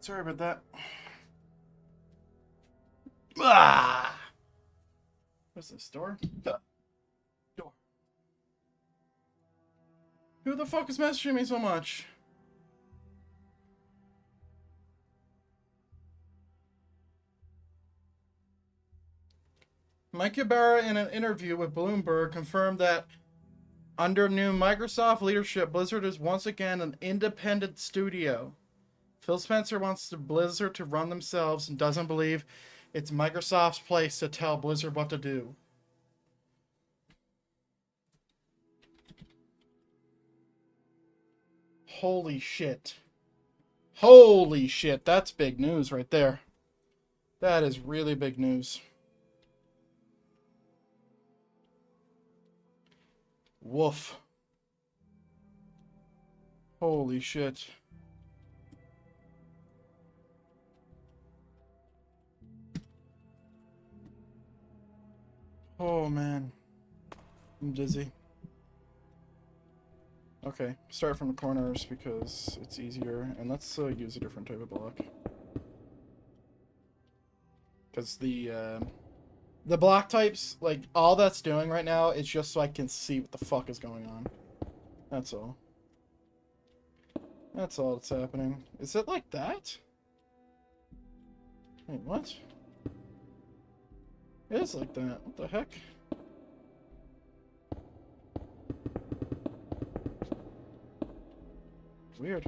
Sorry about that. Ah! What's this door? Door. Who the fuck is messaging me so much? Mike Ybarra, in an interview with Bloomberg, confirmed that under new Microsoft leadership, Blizzard is once again an independent studio. Phil Spencer wants the Blizzard to run themselves and doesn't believe it's Microsoft's place to tell Blizzard what to do. Holy shit. Holy shit, that's big news right there. That is really big news. Woof. Holy shit. Oh man. I'm dizzy. Okay, start from the corners because it's easier, and let's use a different type of block. Because the block types, like, all that's doing right now is just so I can see what the fuck is going on. That's all. That's all that's happening. Is it like that? Wait, what? It is like that. What the heck? Weird.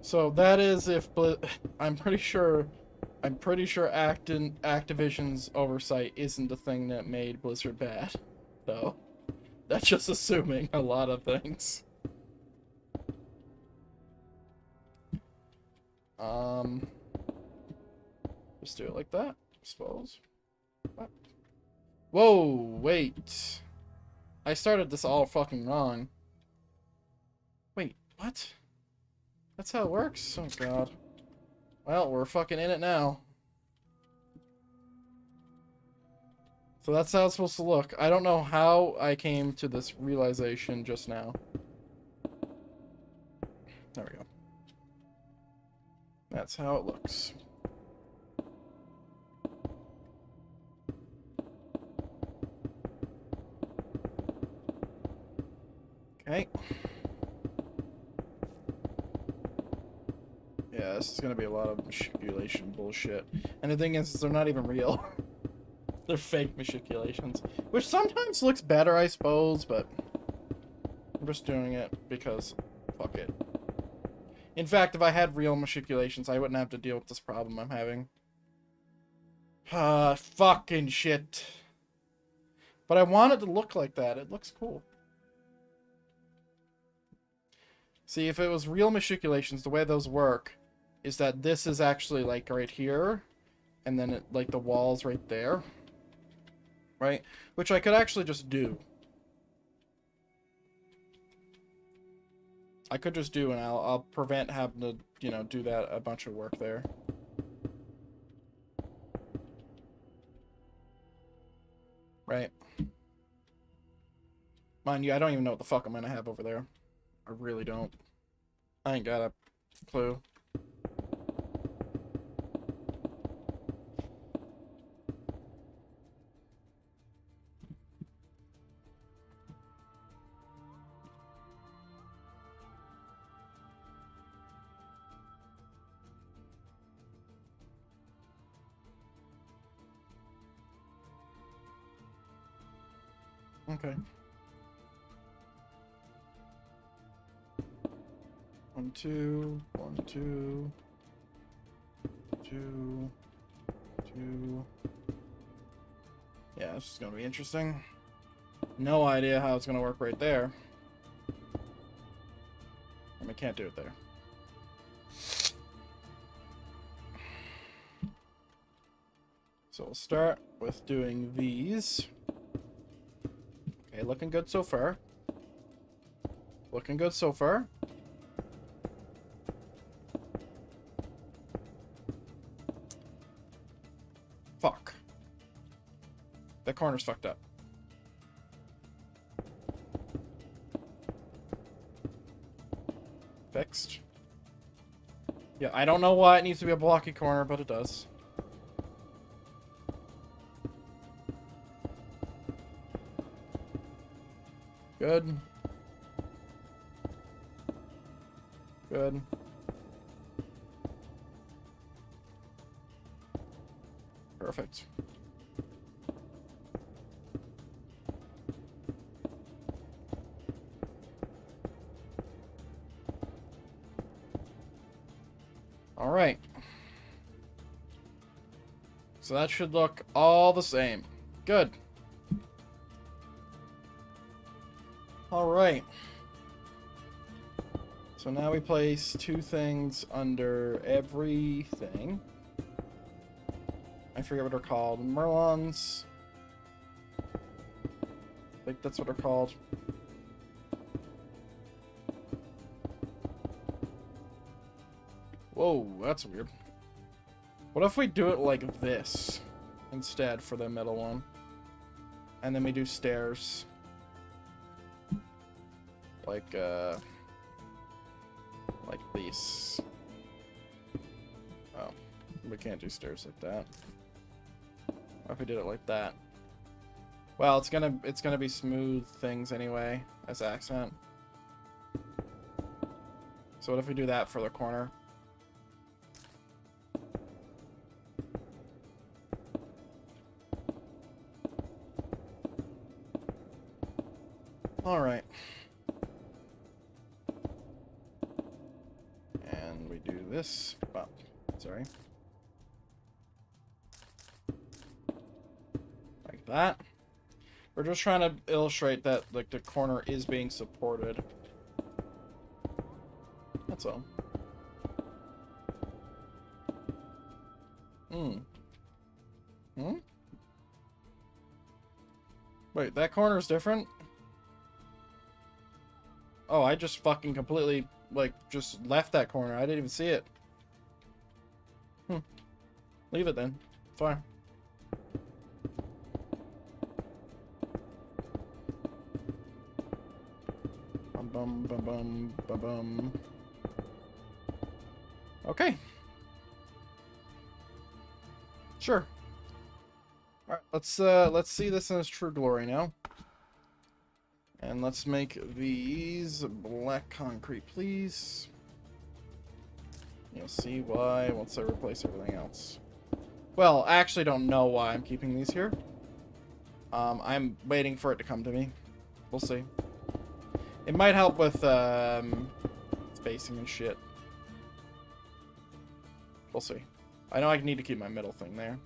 So that is if I'm pretty sure Activision's oversight isn't the thing that made Blizzard bad. So that's just assuming a lot of things. Just do it like that, I suppose. What? Whoa, wait. I started this all fucking wrong. Wait, what? That's how it works? Oh god. Well, we're fucking in it now. So that's how it's supposed to look. I don't know how I came to this realization just now. There we go. That's how it looks. Okay. Yeah, this is gonna be a lot of manipulation bullshit. And the thing is they're not even real. They're fake manipulations. Which sometimes looks better, I suppose, but I'm just doing it because fuck it. In fact, if I had real manipulations, I wouldn't have to deal with this problem I'm having. Fucking shit. But I want it to look like that. It looks cool. See, if it was real manipulations, the way those work is that this is actually like right here, and then it, like the wall's right there, right? Which I could actually just do. I could just do, and I'll prevent having to, you know, do that a bunch of work there. Right. Mind you, I don't even know what the fuck I'm gonna have over there. I really don't. I ain't got a clue. Okay. 1, 2, 1, 2, 2, 2. Yeah, this is gonna be interesting. No idea how it's gonna work right there. I mean, can't do it there. So we'll start with doing these. Okay, looking good so far. Looking good so far. Fuck. That corner's fucked up. fixed. Yeah, I don't know why it needs to be a blocky corner, but it does. Good. Good. Perfect. All right. So that should look all the same. Good. All right. So now we place 2 things under everything. I forget what they're called. Merlons. I think that's what they're called. Whoa, that's weird. What if we do it like this instead for the middle one? And then we do stairs. Like these. Oh, we can't do stairs like that. What if we did it like that? Well, it's gonna be smooth things anyway as accent. So what if we do that for the corner? All right. And we do this. Oh, sorry. Like that. We're just trying to illustrate that, like, the corner is being supported. That's all. Wait, that corner is different? Oh, I just fucking completely, like, just left that corner. I didn't even see it. Leave it then. Fine. Bum bum bum bum bum bum. Okay. Sure. Alright, let's see this in its true glory now. And let's make these black concrete, please. You'll see why once I replace everything else. Well, I actually don't know why I'm keeping these here. I'm waiting for it to come to me. We'll see. It might help with spacing and shit. We'll see. I know I need to keep my middle thing there.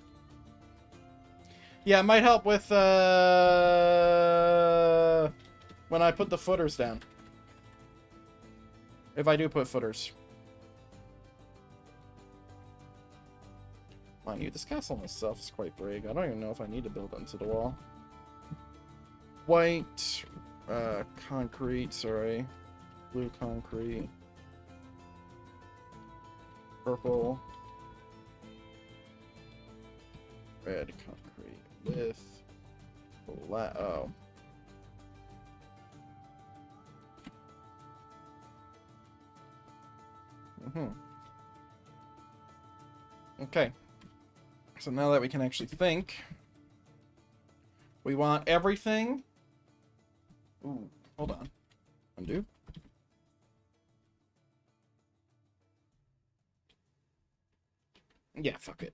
Yeah, it might help with when I put the footers down. If I do put footers. Mind you, this castle itself is quite big. I don't even know if I need to build it into the wall. White, concrete, sorry. Blue concrete. Purple. Red concrete with black. Oh. Okay. So now that we can actually think, we want everything. Ooh, hold on. Undo. Yeah, fuck it.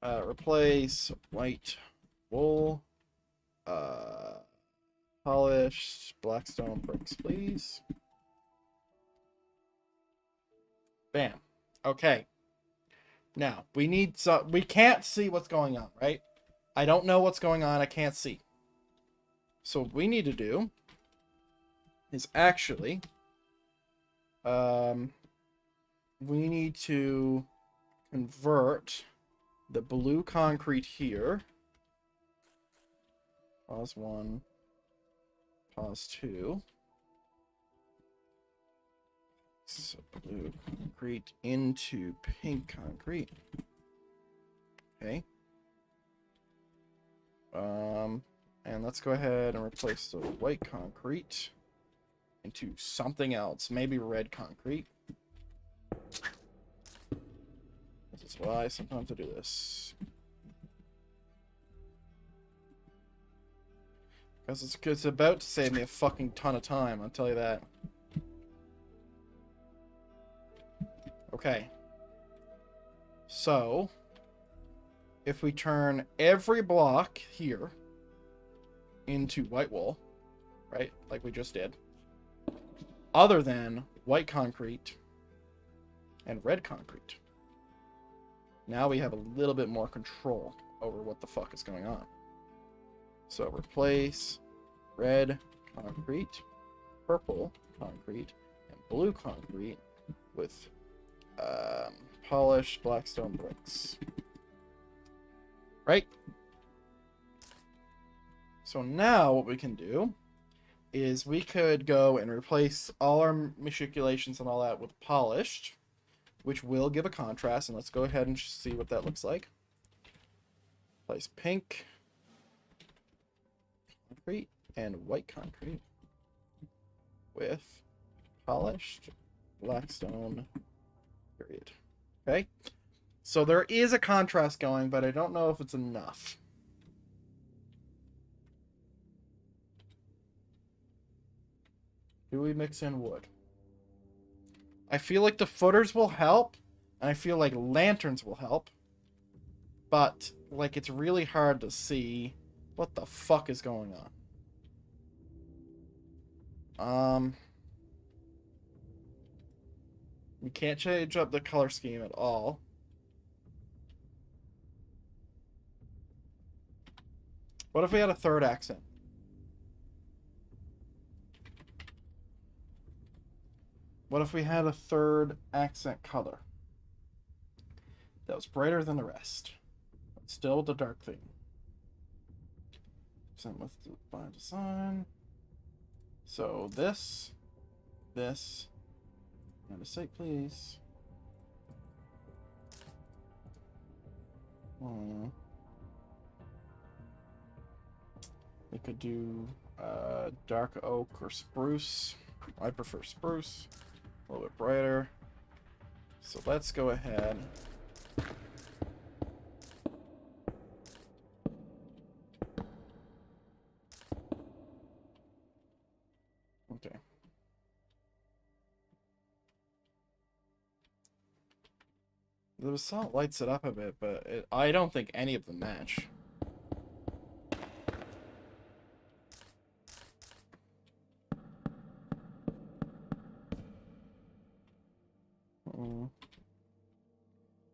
Replace white wool. Polished blackstone bricks, please. Bam. Okay. Now, we can't see what's going on, right? I don't know what's going on. I can't see. So what we need to do is actually we need to convert the blue concrete here. Pause 1. Pause 2. So blue concrete into pink concrete. Okay. And let's go ahead and replace the white concrete into something else. Maybe red concrete. This is why sometimes I do this. Because it's about to save me a fucking ton of time, I'll tell you that. Okay. So, if we turn every block here into white wool, right, like we just did, other than white concrete and red concrete, now we have a little bit more control over what the fuck is going on. So replace red concrete, purple concrete, and blue concrete with polished blackstone bricks. Right? So now what we can do is we could go and replace all our matriculations and all that with polished, which will give a contrast. And let's go ahead and see what that looks like. Place pink concrete and white concrete with polished blackstone, period. Okay? So there is a contrast going, but I don't know if it's enough. Do we mix in wood? I feel like the footers will help, and I feel like lanterns will help. But, like, it's really hard to see what the fuck is going on. We can't change up the color scheme at all. What if we had a third accent? What if we had a third accent color that was brighter than the rest, but still the dark theme? Same with the by design. So this, and a site, please. We could do dark oak or spruce. I prefer spruce. A little bit brighter. So let's go ahead. Okay. The basalt lights it up a bit, but I don't think any of them match.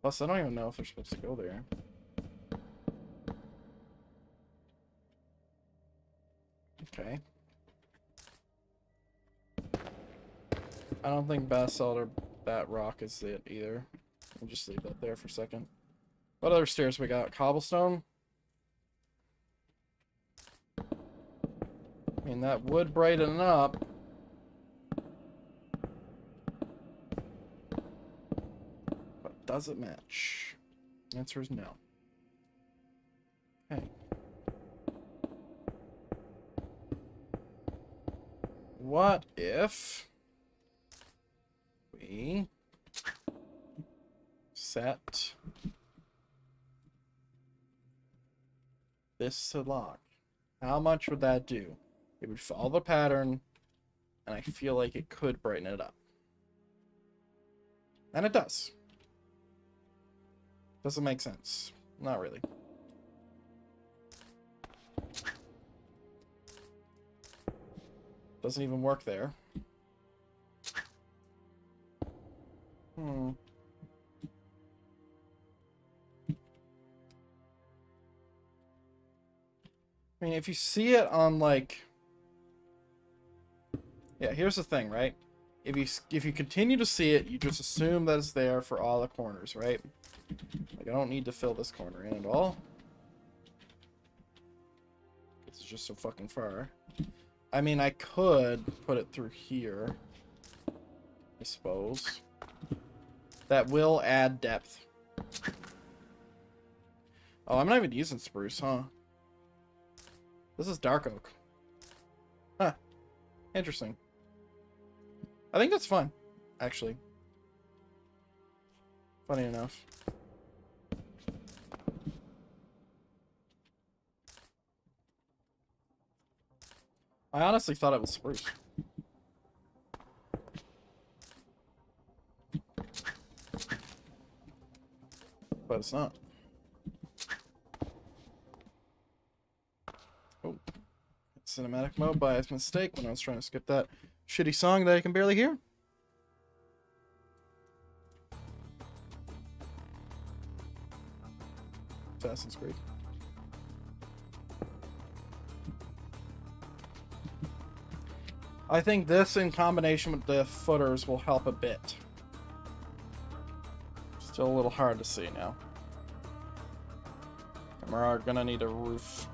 Plus, I don't even know if they're supposed to go there. Okay. I don't think basalt or that rock is it either. We'll just leave that there for a second. What other stairs we got? Cobblestone? I mean, that would brighten up. But does it match? The answer is no. Okay. What if we set this to lock? How much would that do? It would follow the pattern, and I feel like it could brighten it up. And it does. Doesn't make sense. Not really. Doesn't even work there. I mean, if you see it on, like... Yeah, here's the thing, right? If you continue to see it, you just assume that it's there for all the corners, right? Like, I don't need to fill this corner in at all. It's just so fucking far. I mean, I could put it through here, I suppose. That will add depth. Oh, I'm not even using spruce, huh? This is dark oak. Huh. Interesting. I think that's fun, actually. Funny enough. I honestly thought it was spruce. But it's not. Oh. Cinematic mode by mistake when I was trying to skip that shitty song that I can barely hear. Assassin's Creed. I think this in combination with the footers will help a bit. Still a little hard to see now. And we're gonna need a roof.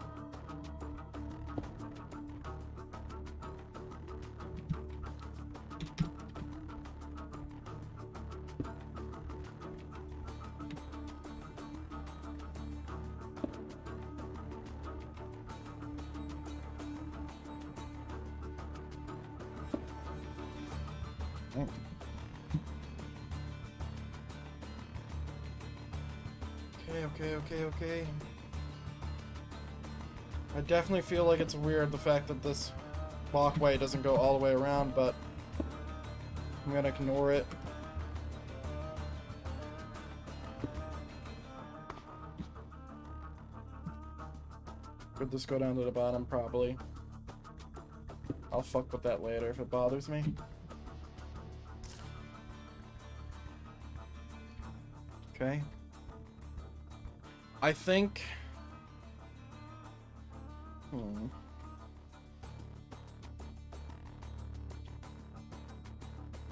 Okay. I definitely feel like it's weird the fact that this walkway doesn't go all the way around, but I'm gonna ignore it. Could this go down to the bottom? Probably. I'll fuck with that later if it bothers me. Okay. I think...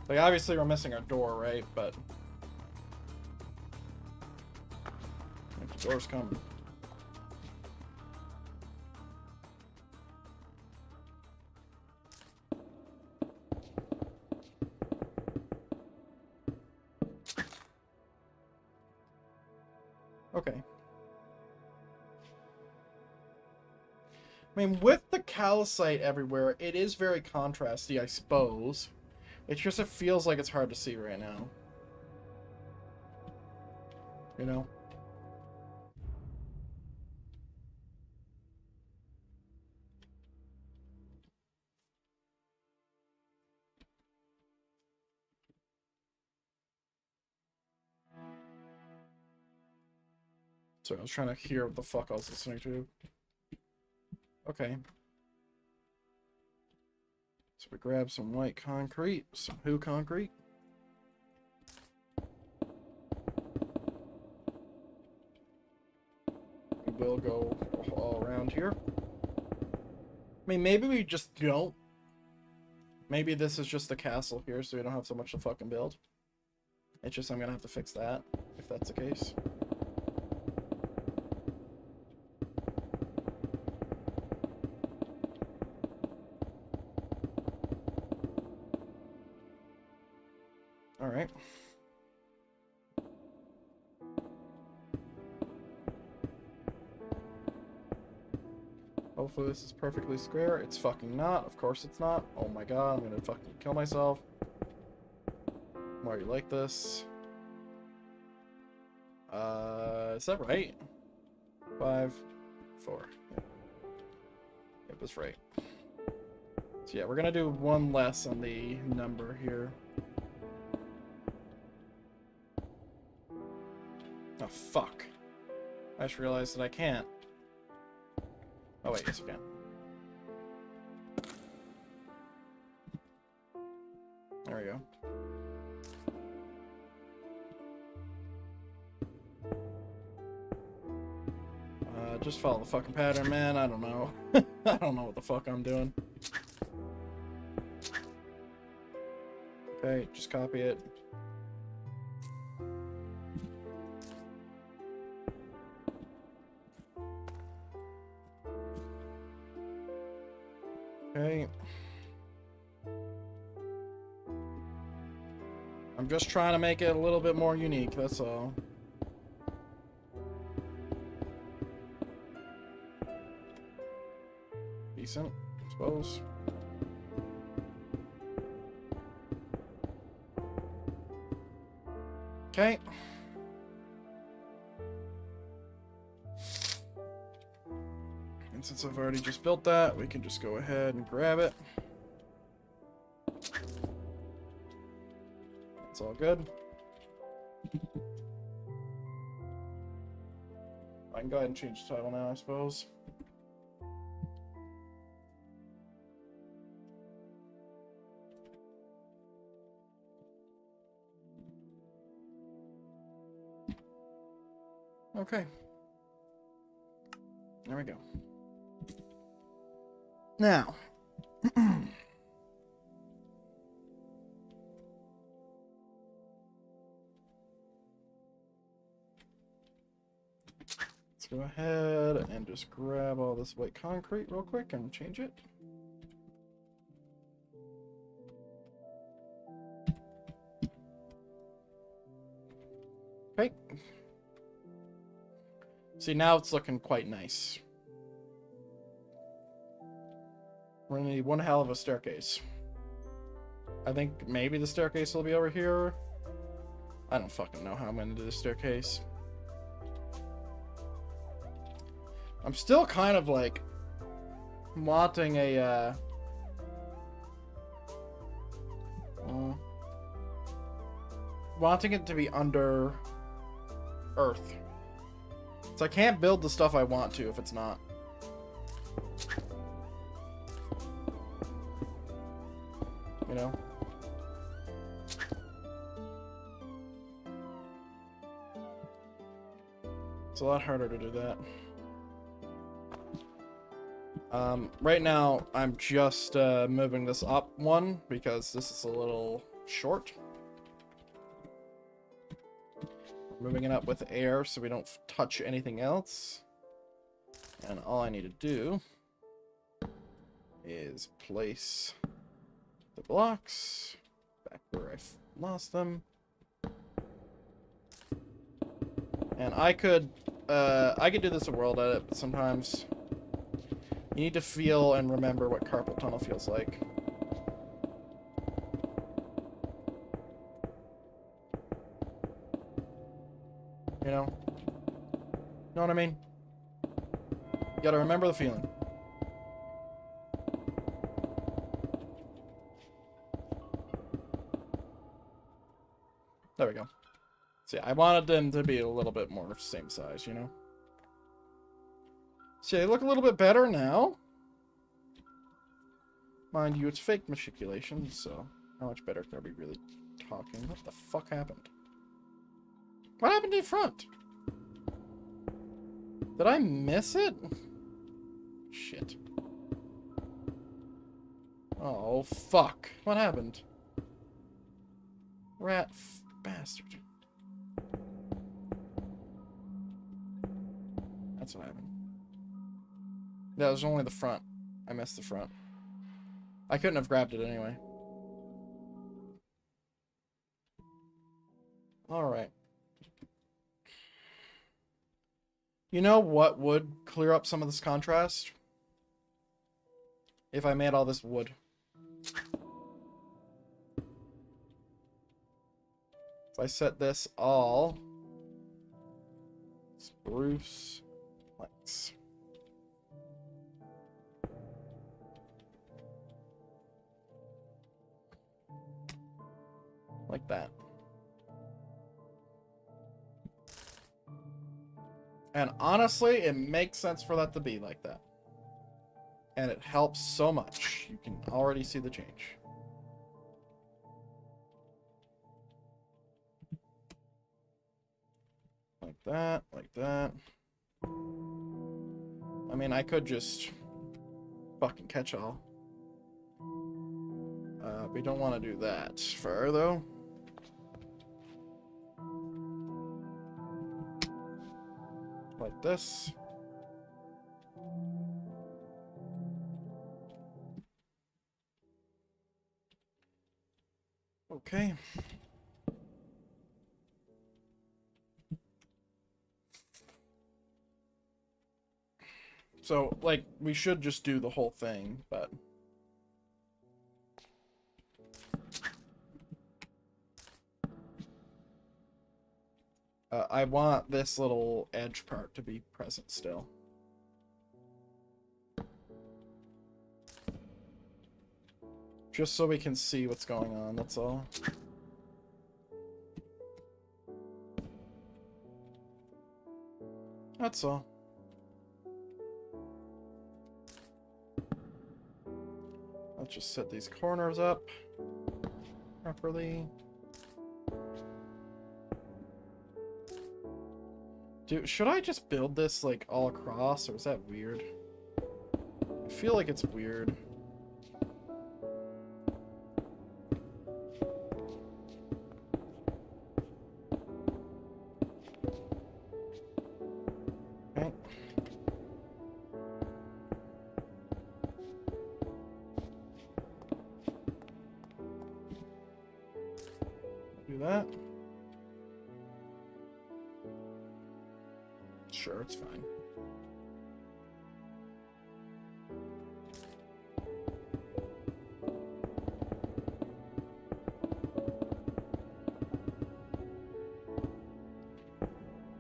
Like, obviously we're missing our door, right? But... the door's coming. Okay. I mean, with the calcite everywhere, it is very contrasty, I suppose. It's just, it feels like it's hard to see right now. You know? Sorry, I was trying to hear what the fuck I was listening to. Okay. So we grab some white concrete, some who concrete. We'll go all around here. I mean, maybe we just don't. Maybe this is just the castle here, so we don't have so much to fucking build. It's just I'm gonna have to fix that, if that's the case. Alright. Hopefully this is perfectly square. It's fucking not. Of course it's not. Oh my god, I'm gonna fucking kill myself. Why are you like this? Is that right? 5, 4. Yeah. It was right. So yeah, we're gonna do one less on the number here. Oh, fuck. I just realized that I can't. Oh, wait, yes, I can. There we go. Just follow the fucking pattern, man. I don't know. I don't know what the fuck I'm doing. Okay, just copy it. Okay. I'm just trying to make it a little bit more unique, that's all. Decent, I suppose. Okay. And since I've already just built that, we can just go ahead and grab it. It's all good. I can go ahead and change the title now, I suppose. Okay. There we go. Now. Let's go ahead and just grab all this white concrete real quick and change it. Okay. See, now it's looking quite nice. We're gonna need one hell of a staircase. I think maybe the staircase will be over here. I don't fucking know how I'm gonna do the staircase. I'm still kind of like wanting a wanting it to be under earth. So I can't build the stuff I want to if it's not. You know? It's a lot harder to do that. Right now, I'm just moving this up one because this is a little short. Moving it up with air so we don't touch anything else. And all I need to do is place the blocks back where I lost them. And I could do this a world edit, but sometimes you need to feel and remember what carpal tunnel feels like. You know? Know what I mean? You gotta remember the feeling. There we go. See, I wanted them to be a little bit more same size, you know? See, they look a little bit better now. Mind you, it's fake matriculation, so how much better are we really talking? What the fuck happened? What happened in front? Did I miss it? Shit. Oh, fuck. What happened? Rat bastard. That's what happened. That was only the front. I missed the front. I couldn't have grabbed it anyway. Alright. You know what would clear up some of this contrast? If I made all this wood. If I set this all spruce planks. Like that. And honestly, it makes sense for that to be like that. And it helps so much. You can already see the change. Like that, like that. I mean, I could just fucking catch all. We don't want to do that fur, though. Like this. Okay. So, like, we should just do the whole thing, but... I want this little edge part to be present still. Just so we can see what's going on, that's all. That's all. Let's just set these corners up properly. Dude, should I just build this like all across, or is that weird? I feel like it's weird. Okay. Do that. Sure, it's fine.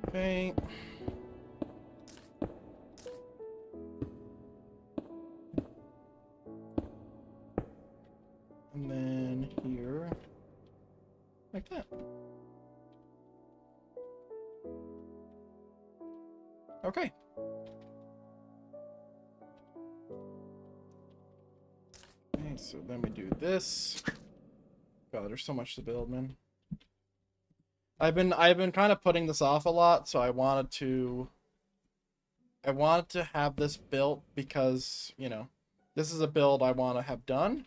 Okay. And then here, like that. Okay. Okay, so then we do this. God, there's so much to build, man. I've been kind of putting this off a lot, so I wanted to have this built because, you know, this is a build I want to have done.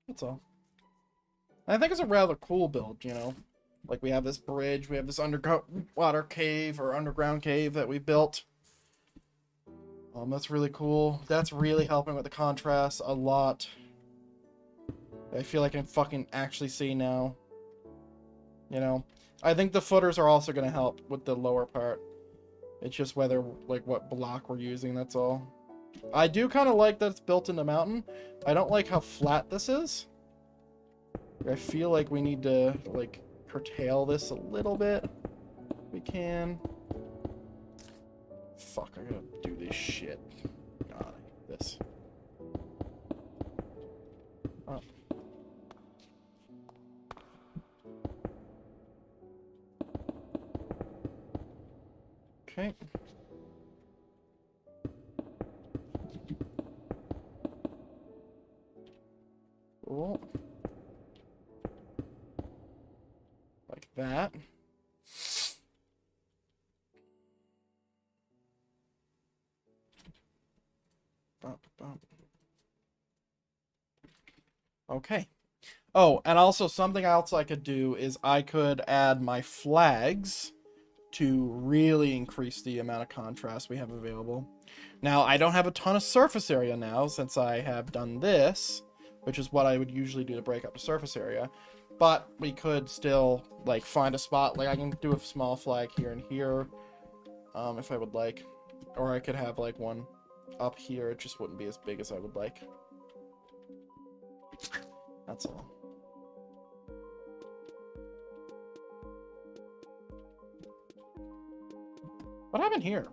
That's all. I think it's a rather cool build, you know. Like, we have this bridge, we have this underwater cave or underground cave that we built. That's really cool. That's really helping with the contrast a lot. I feel like I can fucking actually see now. You know? I think the footers are also going to help with the lower part. It's just whether, like, what block we're using, that's all. I do kind of like that it's built in the mountain. I don't like how flat this is. I feel like we need to, like, curtail this a little bit. If we can. Fuck, I gotta do this shit. God, I hate this. Oh. Okay. Cool. Like that. Okay. Oh, and also something else I could do is I could add my flags to really increase the amount of contrast we have available. Now, I don't have a ton of surface area now since I have done this, which is what I would usually do to break up the surface area. But we could still, like, find a spot. Like, I can do a small flag here and here, if I would like. Or I could have, like, one up here. It just wouldn't be as big as I would like. That's all. What happened here?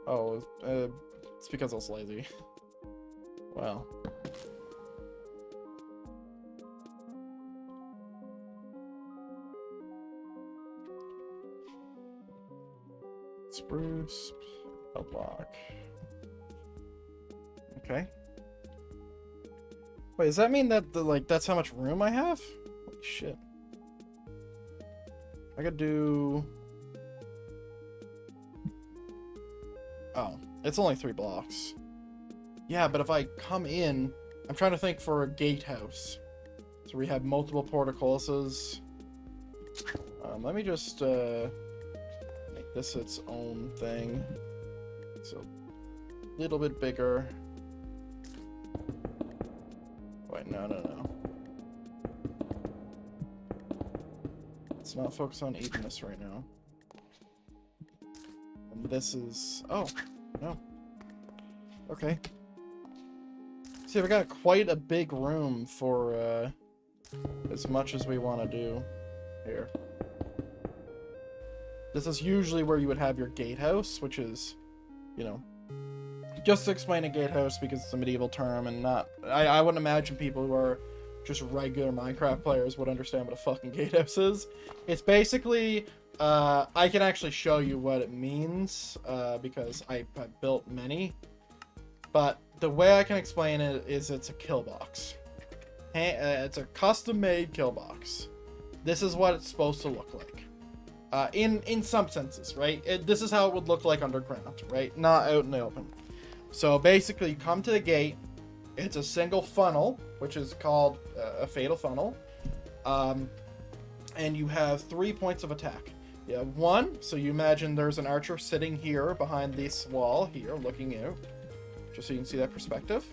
Oh, it's because I was lazy. Well. Spruce, a block. Okay. Wait, does that mean that that's how much room I have? Holy shit. I could do... Oh, it's only 3 blocks. Yeah, but if I come in... I'm trying to think for a gatehouse. So we have multiple portcullises. Let me just make this its own thing. So, a little bit bigger. Wait, no. Let's not focus on eating this right now. And this is... Oh, no. Okay. See, we got quite a big room for as much as we want to do here. This is usually where you would have your gatehouse, which is, you know, just to explain a gatehouse because it's a medieval term and not... I wouldn't imagine people who are just regular Minecraft players would understand what a fucking gatehouse is. It's basically... I can actually show you what it means because I've built many. But the way I can explain it is it's a kill box. It's a custom-made kill box. This is what it's supposed to look like. In some senses, right? This is how it would look like underground, right? Not out in the open. So basically, you come to the gate. It's a single funnel, which is called a fatal funnel. And you have 3 points of attack. You have one, so you imagine there's an archer sitting here behind this wall here, looking out. Just so you can see that perspective,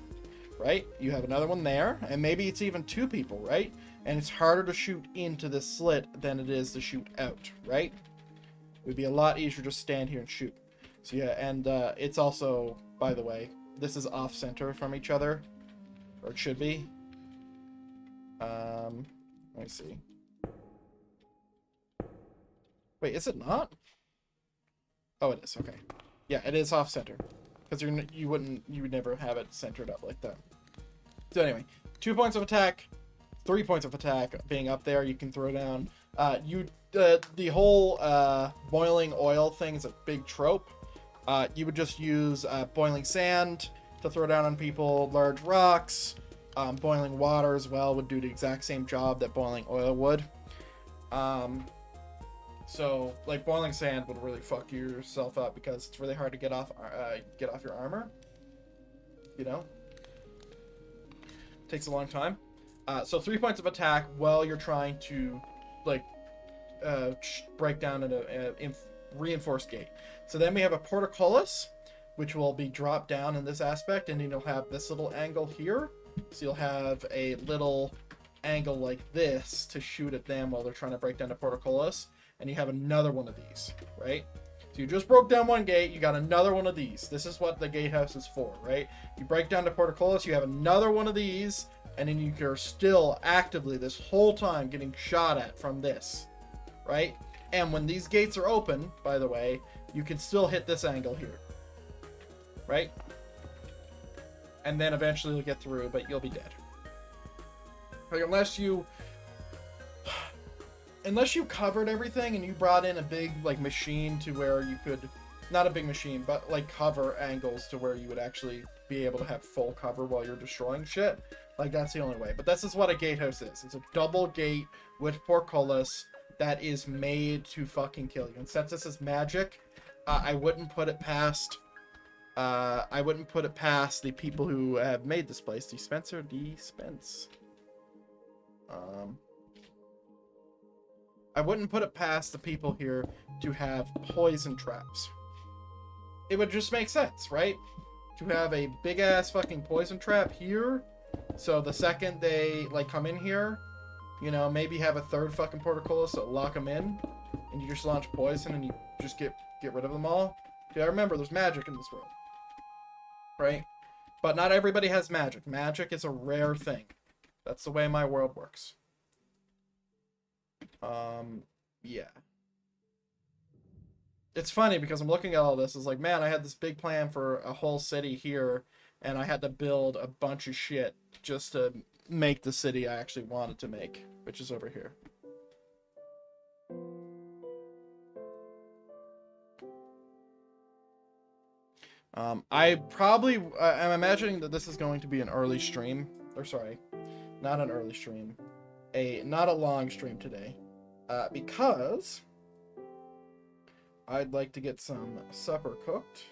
right? You have another one there, and maybe it's even 2 people, right? And it's harder to shoot into this slit than it is to shoot out, right? It would be a lot easier to stand here and shoot. So yeah, and it's also, by the way, this is off-center from each other, or it should be. Let me see. Wait, is it not? Oh, it is. Okay. Yeah, it is off-center, because you would never have it centered up like that. So anyway, 2 points of attack, 3 points of attack being up there. You can throw down. The whole boiling oil thing is a big trope. You would just use boiling sand to throw down on people, large rocks. Boiling water as well would do the exact same job that boiling oil would. So, like, boiling sand would really fuck yourself up because it's really hard to get off your armor. You know? Takes a long time. So 3 points of attack while you're trying to, like, break down a reinforced gate. So then we have a portcullis, which will be dropped down in this aspect, and then you'll have this little angle here. So you'll have a little angle like this to shoot at them while they're trying to break down the portcullis. And you have another one of these, right? So you just broke down one gate, you got another one of these. This is what the gatehouse is for, right? You break down the portcullis, you have another one of these, and then you're still actively this whole time getting shot at from this, right? And when these gates are open, by the way, you can still hit this angle here, right? And then eventually you'll get through, but you'll be dead. Like, unless you covered everything and you brought in a big, like, machine to where you could, not a big machine, but, like, cover angles to where you would actually be able to have full cover while you're destroying shit. Like, that's the only way. But this is what a gatehouse is. It's a double gate with portcullis that is made to fucking kill you. And since this is magic, I wouldn't put it past the people who have made this place. Dispense. I wouldn't put it past the people here to have poison traps. It would just make sense, right? To have a big ass fucking poison trap here, so the second they, like, come in here, you know, maybe have a third fucking portcullis to lock them in, and you just launch poison and you just get rid of them all. Yeah, remember, there's magic in this world, right? But not everybody has magic. Magic is a rare thing. That's the way my world works. Yeah. It's funny because I'm looking at all this. It's like, man, I had this big plan for a whole city here, and I had to build a bunch of shit just to make the city I actually wanted to make, which is over here. I'm imagining that this is going to be an early stream. Or sorry, not an early stream. Not a long stream today. Because I'd like to get some supper cooked.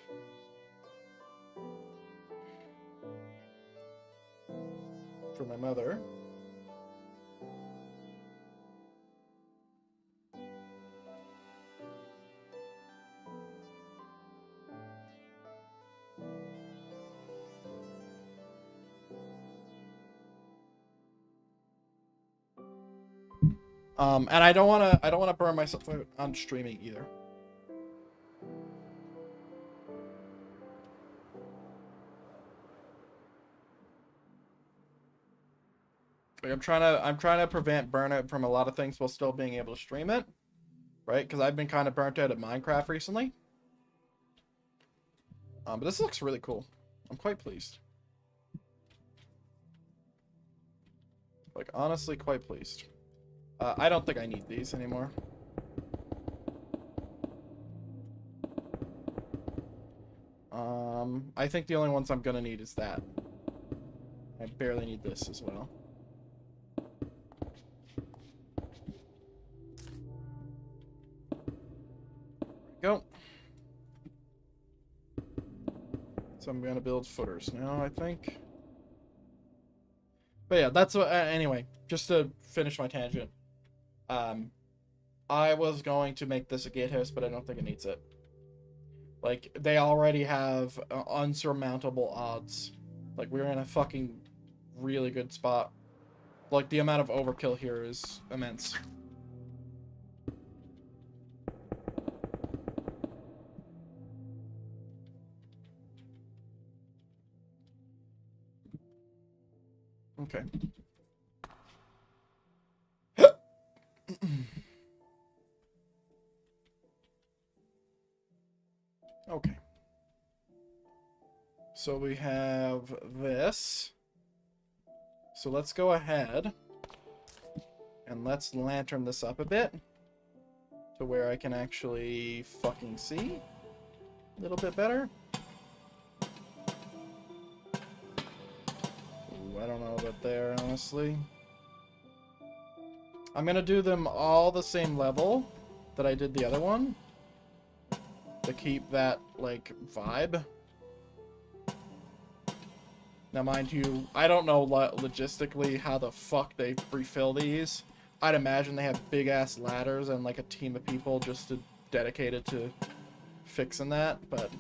For my mother. And I don't wanna burn myself out on streaming either. Like I'm trying to prevent burnout from a lot of things while still being able to stream it, right? Because I've been kind of burnt out at Minecraft recently. But this looks really cool. I'm quite pleased. Like, honestly, quite pleased. I don't think I need these anymore. I think the only ones I'm gonna need is that. I barely need this as well. Go. So I'm gonna build footers now, I think. But yeah, that's what. Anyway, just to finish my tangent. I was going to make this a gatehouse, but I don't think it needs it. Like, they already have unsurmountable odds. Like, we're in a fucking really good spot. Like, the amount of overkill here is immense. Okay. Okay. So we have this. So let's go ahead and let's lantern this up a bit to where I can actually fucking see a little bit better. Ooh, I don't know about there, honestly. I'm gonna do them all the same level that I did the other one to keep that, like, vibe. Now, mind you, I don't know logistically how the fuck they refill these. I'd imagine they have big-ass ladders and, like, a team of people just dedicated to fixing that, but...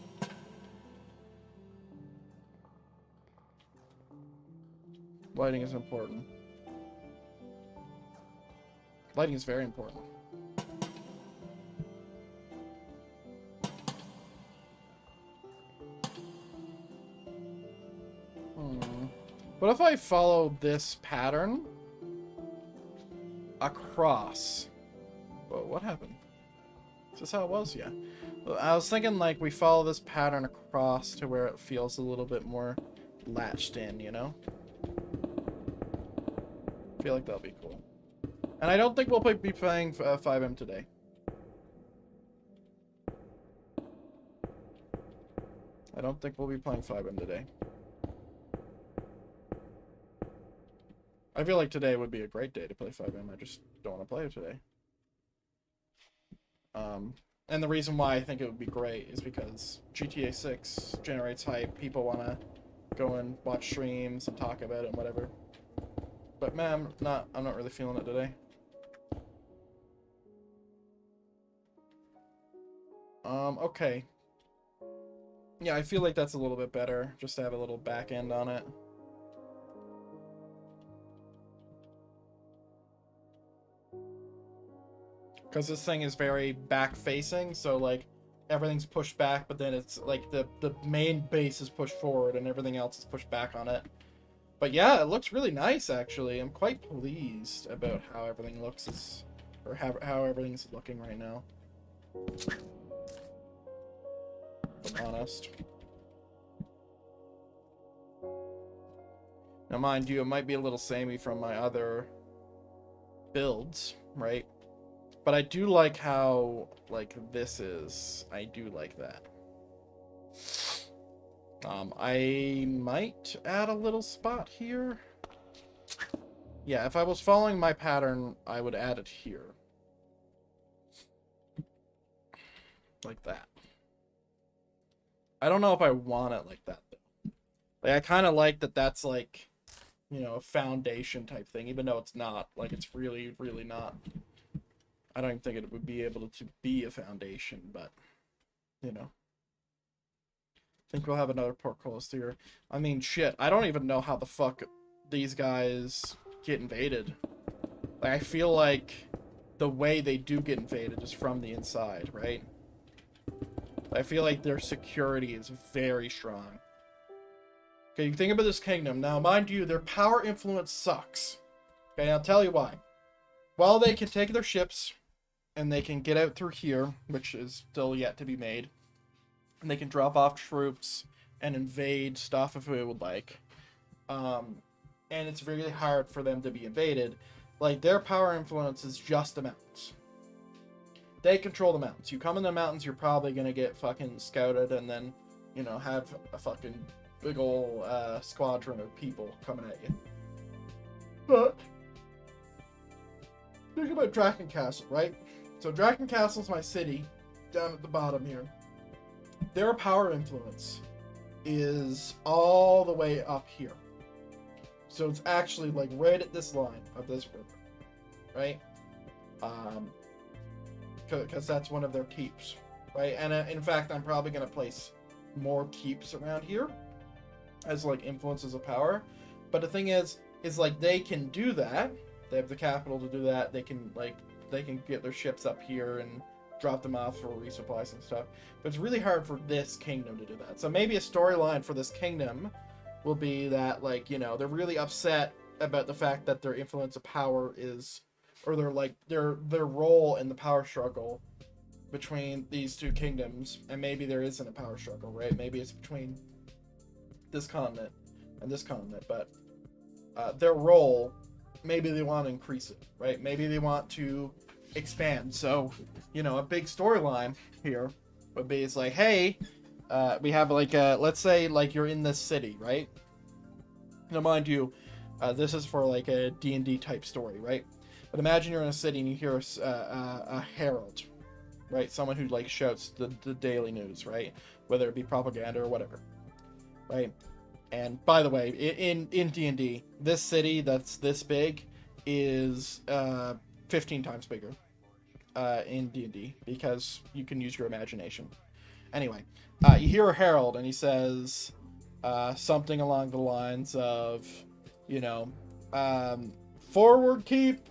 lighting is important. Lighting is very important. What if I follow this pattern across? Whoa, what happened? Is this how it was? Yeah. I was thinking, like, we follow this pattern across to where it feels a little bit more latched in, you know? I feel like that'll be cool. And I don't think we'll be playing FiveM today. I don't think we'll be playing FiveM today. I feel like today would be a great day to play FiveM. I just don't want to play it today. And the reason why I think it would be great is because GTA 6 generates hype. People want to go and watch streams and talk about it and whatever. But man, I'm not really feeling it today. Okay. Yeah, I feel like that's a little bit better, just to have a little back end on it. Because this thing is very back-facing, so, like, everything's pushed back, but then it's, like, the main base is pushed forward, and everything else is pushed back on it. But yeah, it looks really nice, actually. I'm quite pleased about how everything looks, or how everything's looking right now. If I'm honest. Now, mind you, it might be a little samey from my other builds, right? But I do like how, like, this is. I do like that. I might add a little spot here. Yeah, if I was following my pattern, I would add it here. Like that. I don't know if I want it like that, though. Like, I kind of like that that's, like, you know, a foundation type thing, even though it's not. Like, it's really, really not. I don't even think it would be able to be a foundation, but, you know. I think we'll have another portcullis here. I mean, shit, I don't even know how the fuck these guys get invaded. Like, I feel like the way they do get invaded is from the inside, right? I feel like their security is very strong. Okay, you think about this kingdom. Now, mind you, their power influence sucks. Okay, I'll tell you why. While they can take their ships and they can get out through here, which is still yet to be made, and they can drop off troops and invade stuff if they would like. And it's really hard for them to be invaded. Like, their power influence is just the mountains. They control the mountains. You come in the mountains, you're probably gonna get fucking scouted and then, you know, have a fucking big ol' squadron of people coming at you. But think about Draken Castle, right? So Draken Castle's my city, down at the bottom here. Their power influence is all the way up here. So it's actually like right at this line of this river, right? Because that's one of their keeps, right? And in fact, I'm probably going to place more keeps around here as like influences of power. But the thing is like they can do that. They have the capital to do that. They can get their ships up here and drop them off for resupplies and stuff. But it's really hard for this kingdom to do that. So maybe a storyline for this kingdom will be that, like, you know, they're really upset about the fact that their influence of power is, or their role in the power struggle between these two kingdoms, and maybe there isn't a power struggle, right? Maybe it's between this continent and this continent, but their role, maybe they want to increase it, right? Maybe they want to expand. So, you know, a big storyline here would be, it's like, hey, we have like let's say like you're in this city, right? Now, mind you, this is for like a D&D type story, right? But imagine you're in a city and you hear a herald, right? Someone who like shouts the daily news, right? Whether it be propaganda or whatever, right? And by the way, in D&D, this city that's this big is 15 times bigger in D&D, because you can use your imagination. Anyway, you hear a herald and he says something along the lines of, you know, forward keep,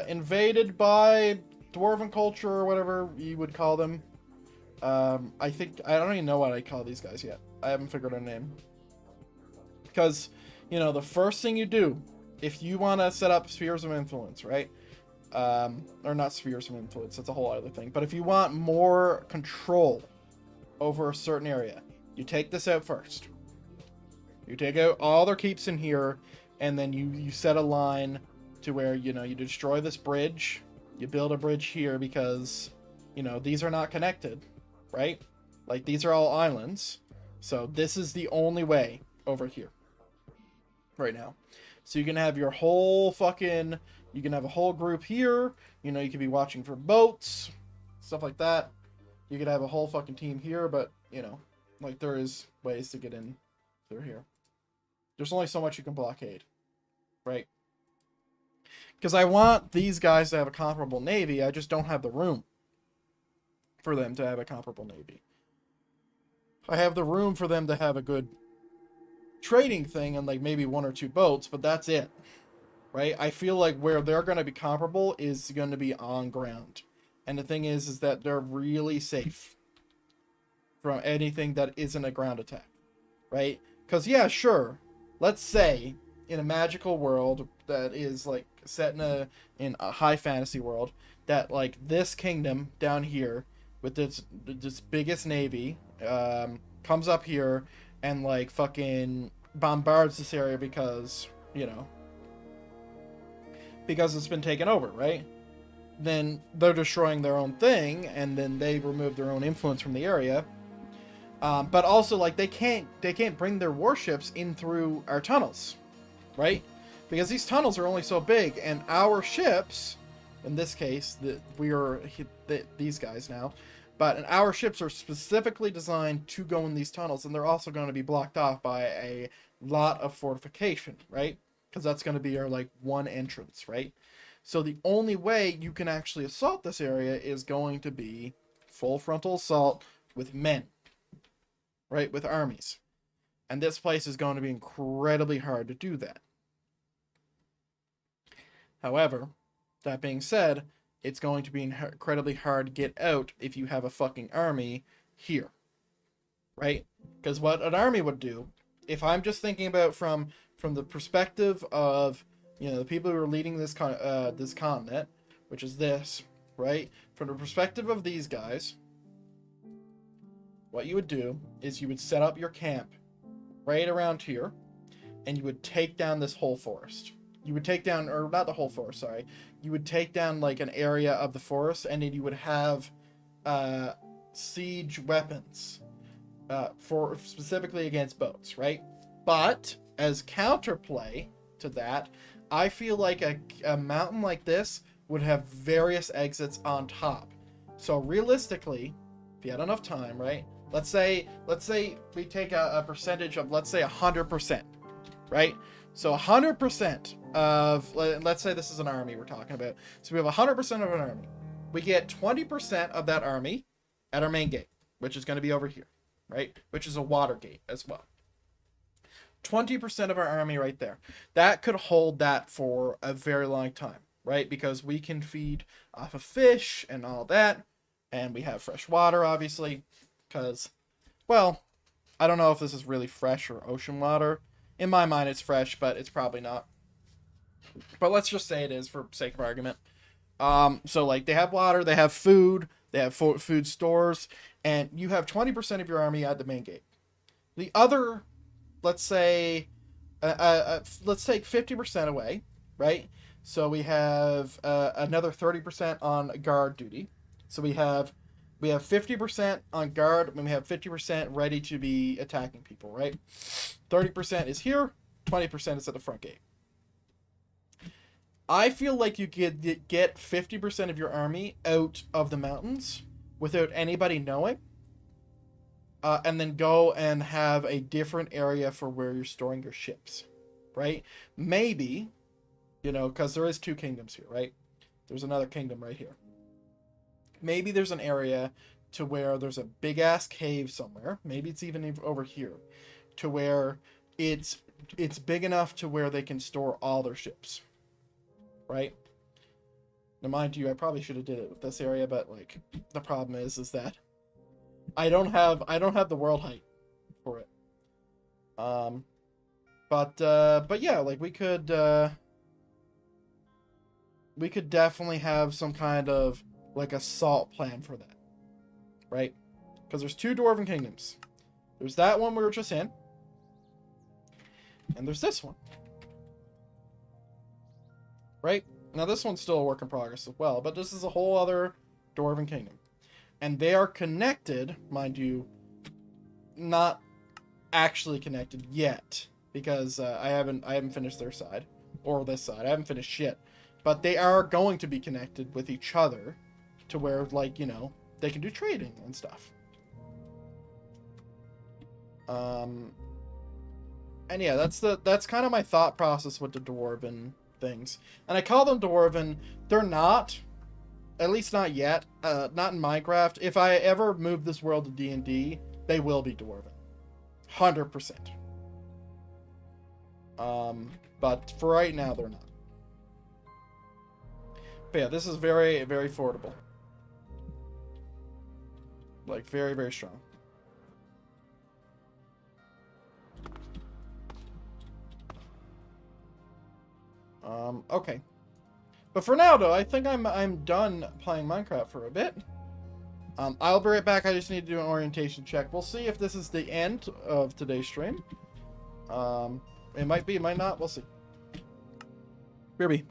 invaded by dwarven culture, or whatever you would call them. I don't even know what I call these guys yet. I haven't figured out a name. Because, you know, the first thing you do, if you want to set up spheres of influence, right? Or not spheres of influence, that's a whole other thing. But if you want more control over a certain area, you take this out first. You take out all their keeps in here, and then you set a line to where, you know, you destroy this bridge, you build a bridge here, because, you know, these are not connected, right? Like, these are all islands. So this is the only way over here right now. So you can have your whole fucking, you can have a whole group here, you know, you can be watching for boats, stuff like that. You could have a whole fucking team here, but, you know, like, there is ways to get in through here. There's only so much you can blockade, right? Because I want these guys to have a comparable navy, I just don't have the room for them to have a comparable navy. I have the room for them to have a good trading thing and like maybe one or two boats, but that's it, right? I feel like where they're going to be comparable is going to be on ground. And the thing is that they're really safe from anything that isn't a ground attack, right? Because, yeah, sure, let's say in a magical world that is like set in a high fantasy world, that like this kingdom down here with this biggest navy comes up here and like fucking bombards this area because, you know, because it's been taken over, right? Then they're destroying their own thing, and then they remove their own influence from the area. But also, like, they can't bring their warships in through our tunnels, right? Because these tunnels are only so big, and our ships, in this case, these guys now, but our ships are specifically designed to go in these tunnels, and they're also going to be blocked off by a lot of fortification, right? Because that's going to be our, like, one entrance, right? So the only way you can actually assault this area is going to be full frontal assault with men, right? With armies. And this place is going to be incredibly hard to do that. However, that being said, it's going to be incredibly hard to get out if you have a fucking army here, right? Because what an army would do, if I'm just thinking about from the perspective of you know, the people who are leading this this continent, which is this, right? From the perspective of these guys, what you would do is you would set up your camp right around here, and you would take down this whole forest. You would take down, or not the whole forest, sorry. You would take down like an area of the forest, and then you would have siege weapons for specifically against boats, right? But as counterplay to that, I feel like a mountain like this would have various exits on top. So realistically, if you had enough time, right? Let's say we take a percentage of, let's say 100%, right? So 100% of, let's say this is an army we're talking about. So we have 100% of an army. We get 20% of that army at our main gate, which is going to be over here, right? Which is a water gate as well. 20% of our army right there. That could hold that for a very long time, right? Because we can feed off of fish and all that. And we have fresh water, obviously. Because, well, I don't know if this is really fresh or ocean water. In my mind, it's fresh, but it's probably not. But let's just say it is for sake of argument. So, like, they have water, they have food, they have food stores, and you have 20% of your army at the main gate. The other, let's say, let's take 50% away, right? So we have another 30% on guard duty. So we have 50% on guard, and we have 50% ready to be attacking people, right? 30% is here, 20% is at the front gate. I feel like you could get 50% of your army out of the mountains without anybody knowing, and then go and have a different area for where you're storing your ships, right? Maybe, you know, because there is 2 kingdoms here, right? There's another kingdom right here. Maybe there's an area to where there's a big ass cave somewhere. Maybe it's even over here, to where it's big enough to where they can store all their ships, right? Now, mind you, I probably should have did it with this area, but like the problem is that I don't have the world height for it. But yeah, like we could definitely have some kind of like assault plan for that, right? Because there's 2 dwarven kingdoms. There's that one we were just in, and there's this one, right? Now this one's still a work in progress as well, but this is a whole other dwarven kingdom, and they are connected, mind you, not actually connected yet, because I haven't finished their side or this side. I haven't finished shit, but they are going to be connected with each other to where, like, you know, they can do trading and stuff. And yeah, that's kind of my thought process with the dwarven things. And I call them dwarven. They're not, at least not yet, not in Minecraft. If I ever move this world to D&D, they will be dwarven. 100%. But for right now, they're not. But yeah, this is very, very affordable. Like, very, very strong. Okay. But for now, though, I think I'm done playing Minecraft for a bit. I'll be right back. I just need to do an orientation check. We'll see if this is the end of today's stream. It might be, it might not. We'll see. BRB.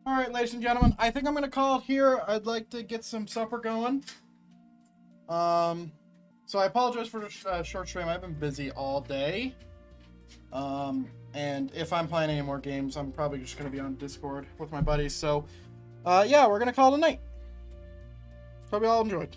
All right, ladies and gentlemen, I think I'm going to call it here. I'd like to get some supper going. So I apologize for the short stream. I've been busy all day. And if I'm playing any more games, I'm probably just going to be on Discord with my buddies. So, yeah, we're going to call it a night. Hope you all enjoyed.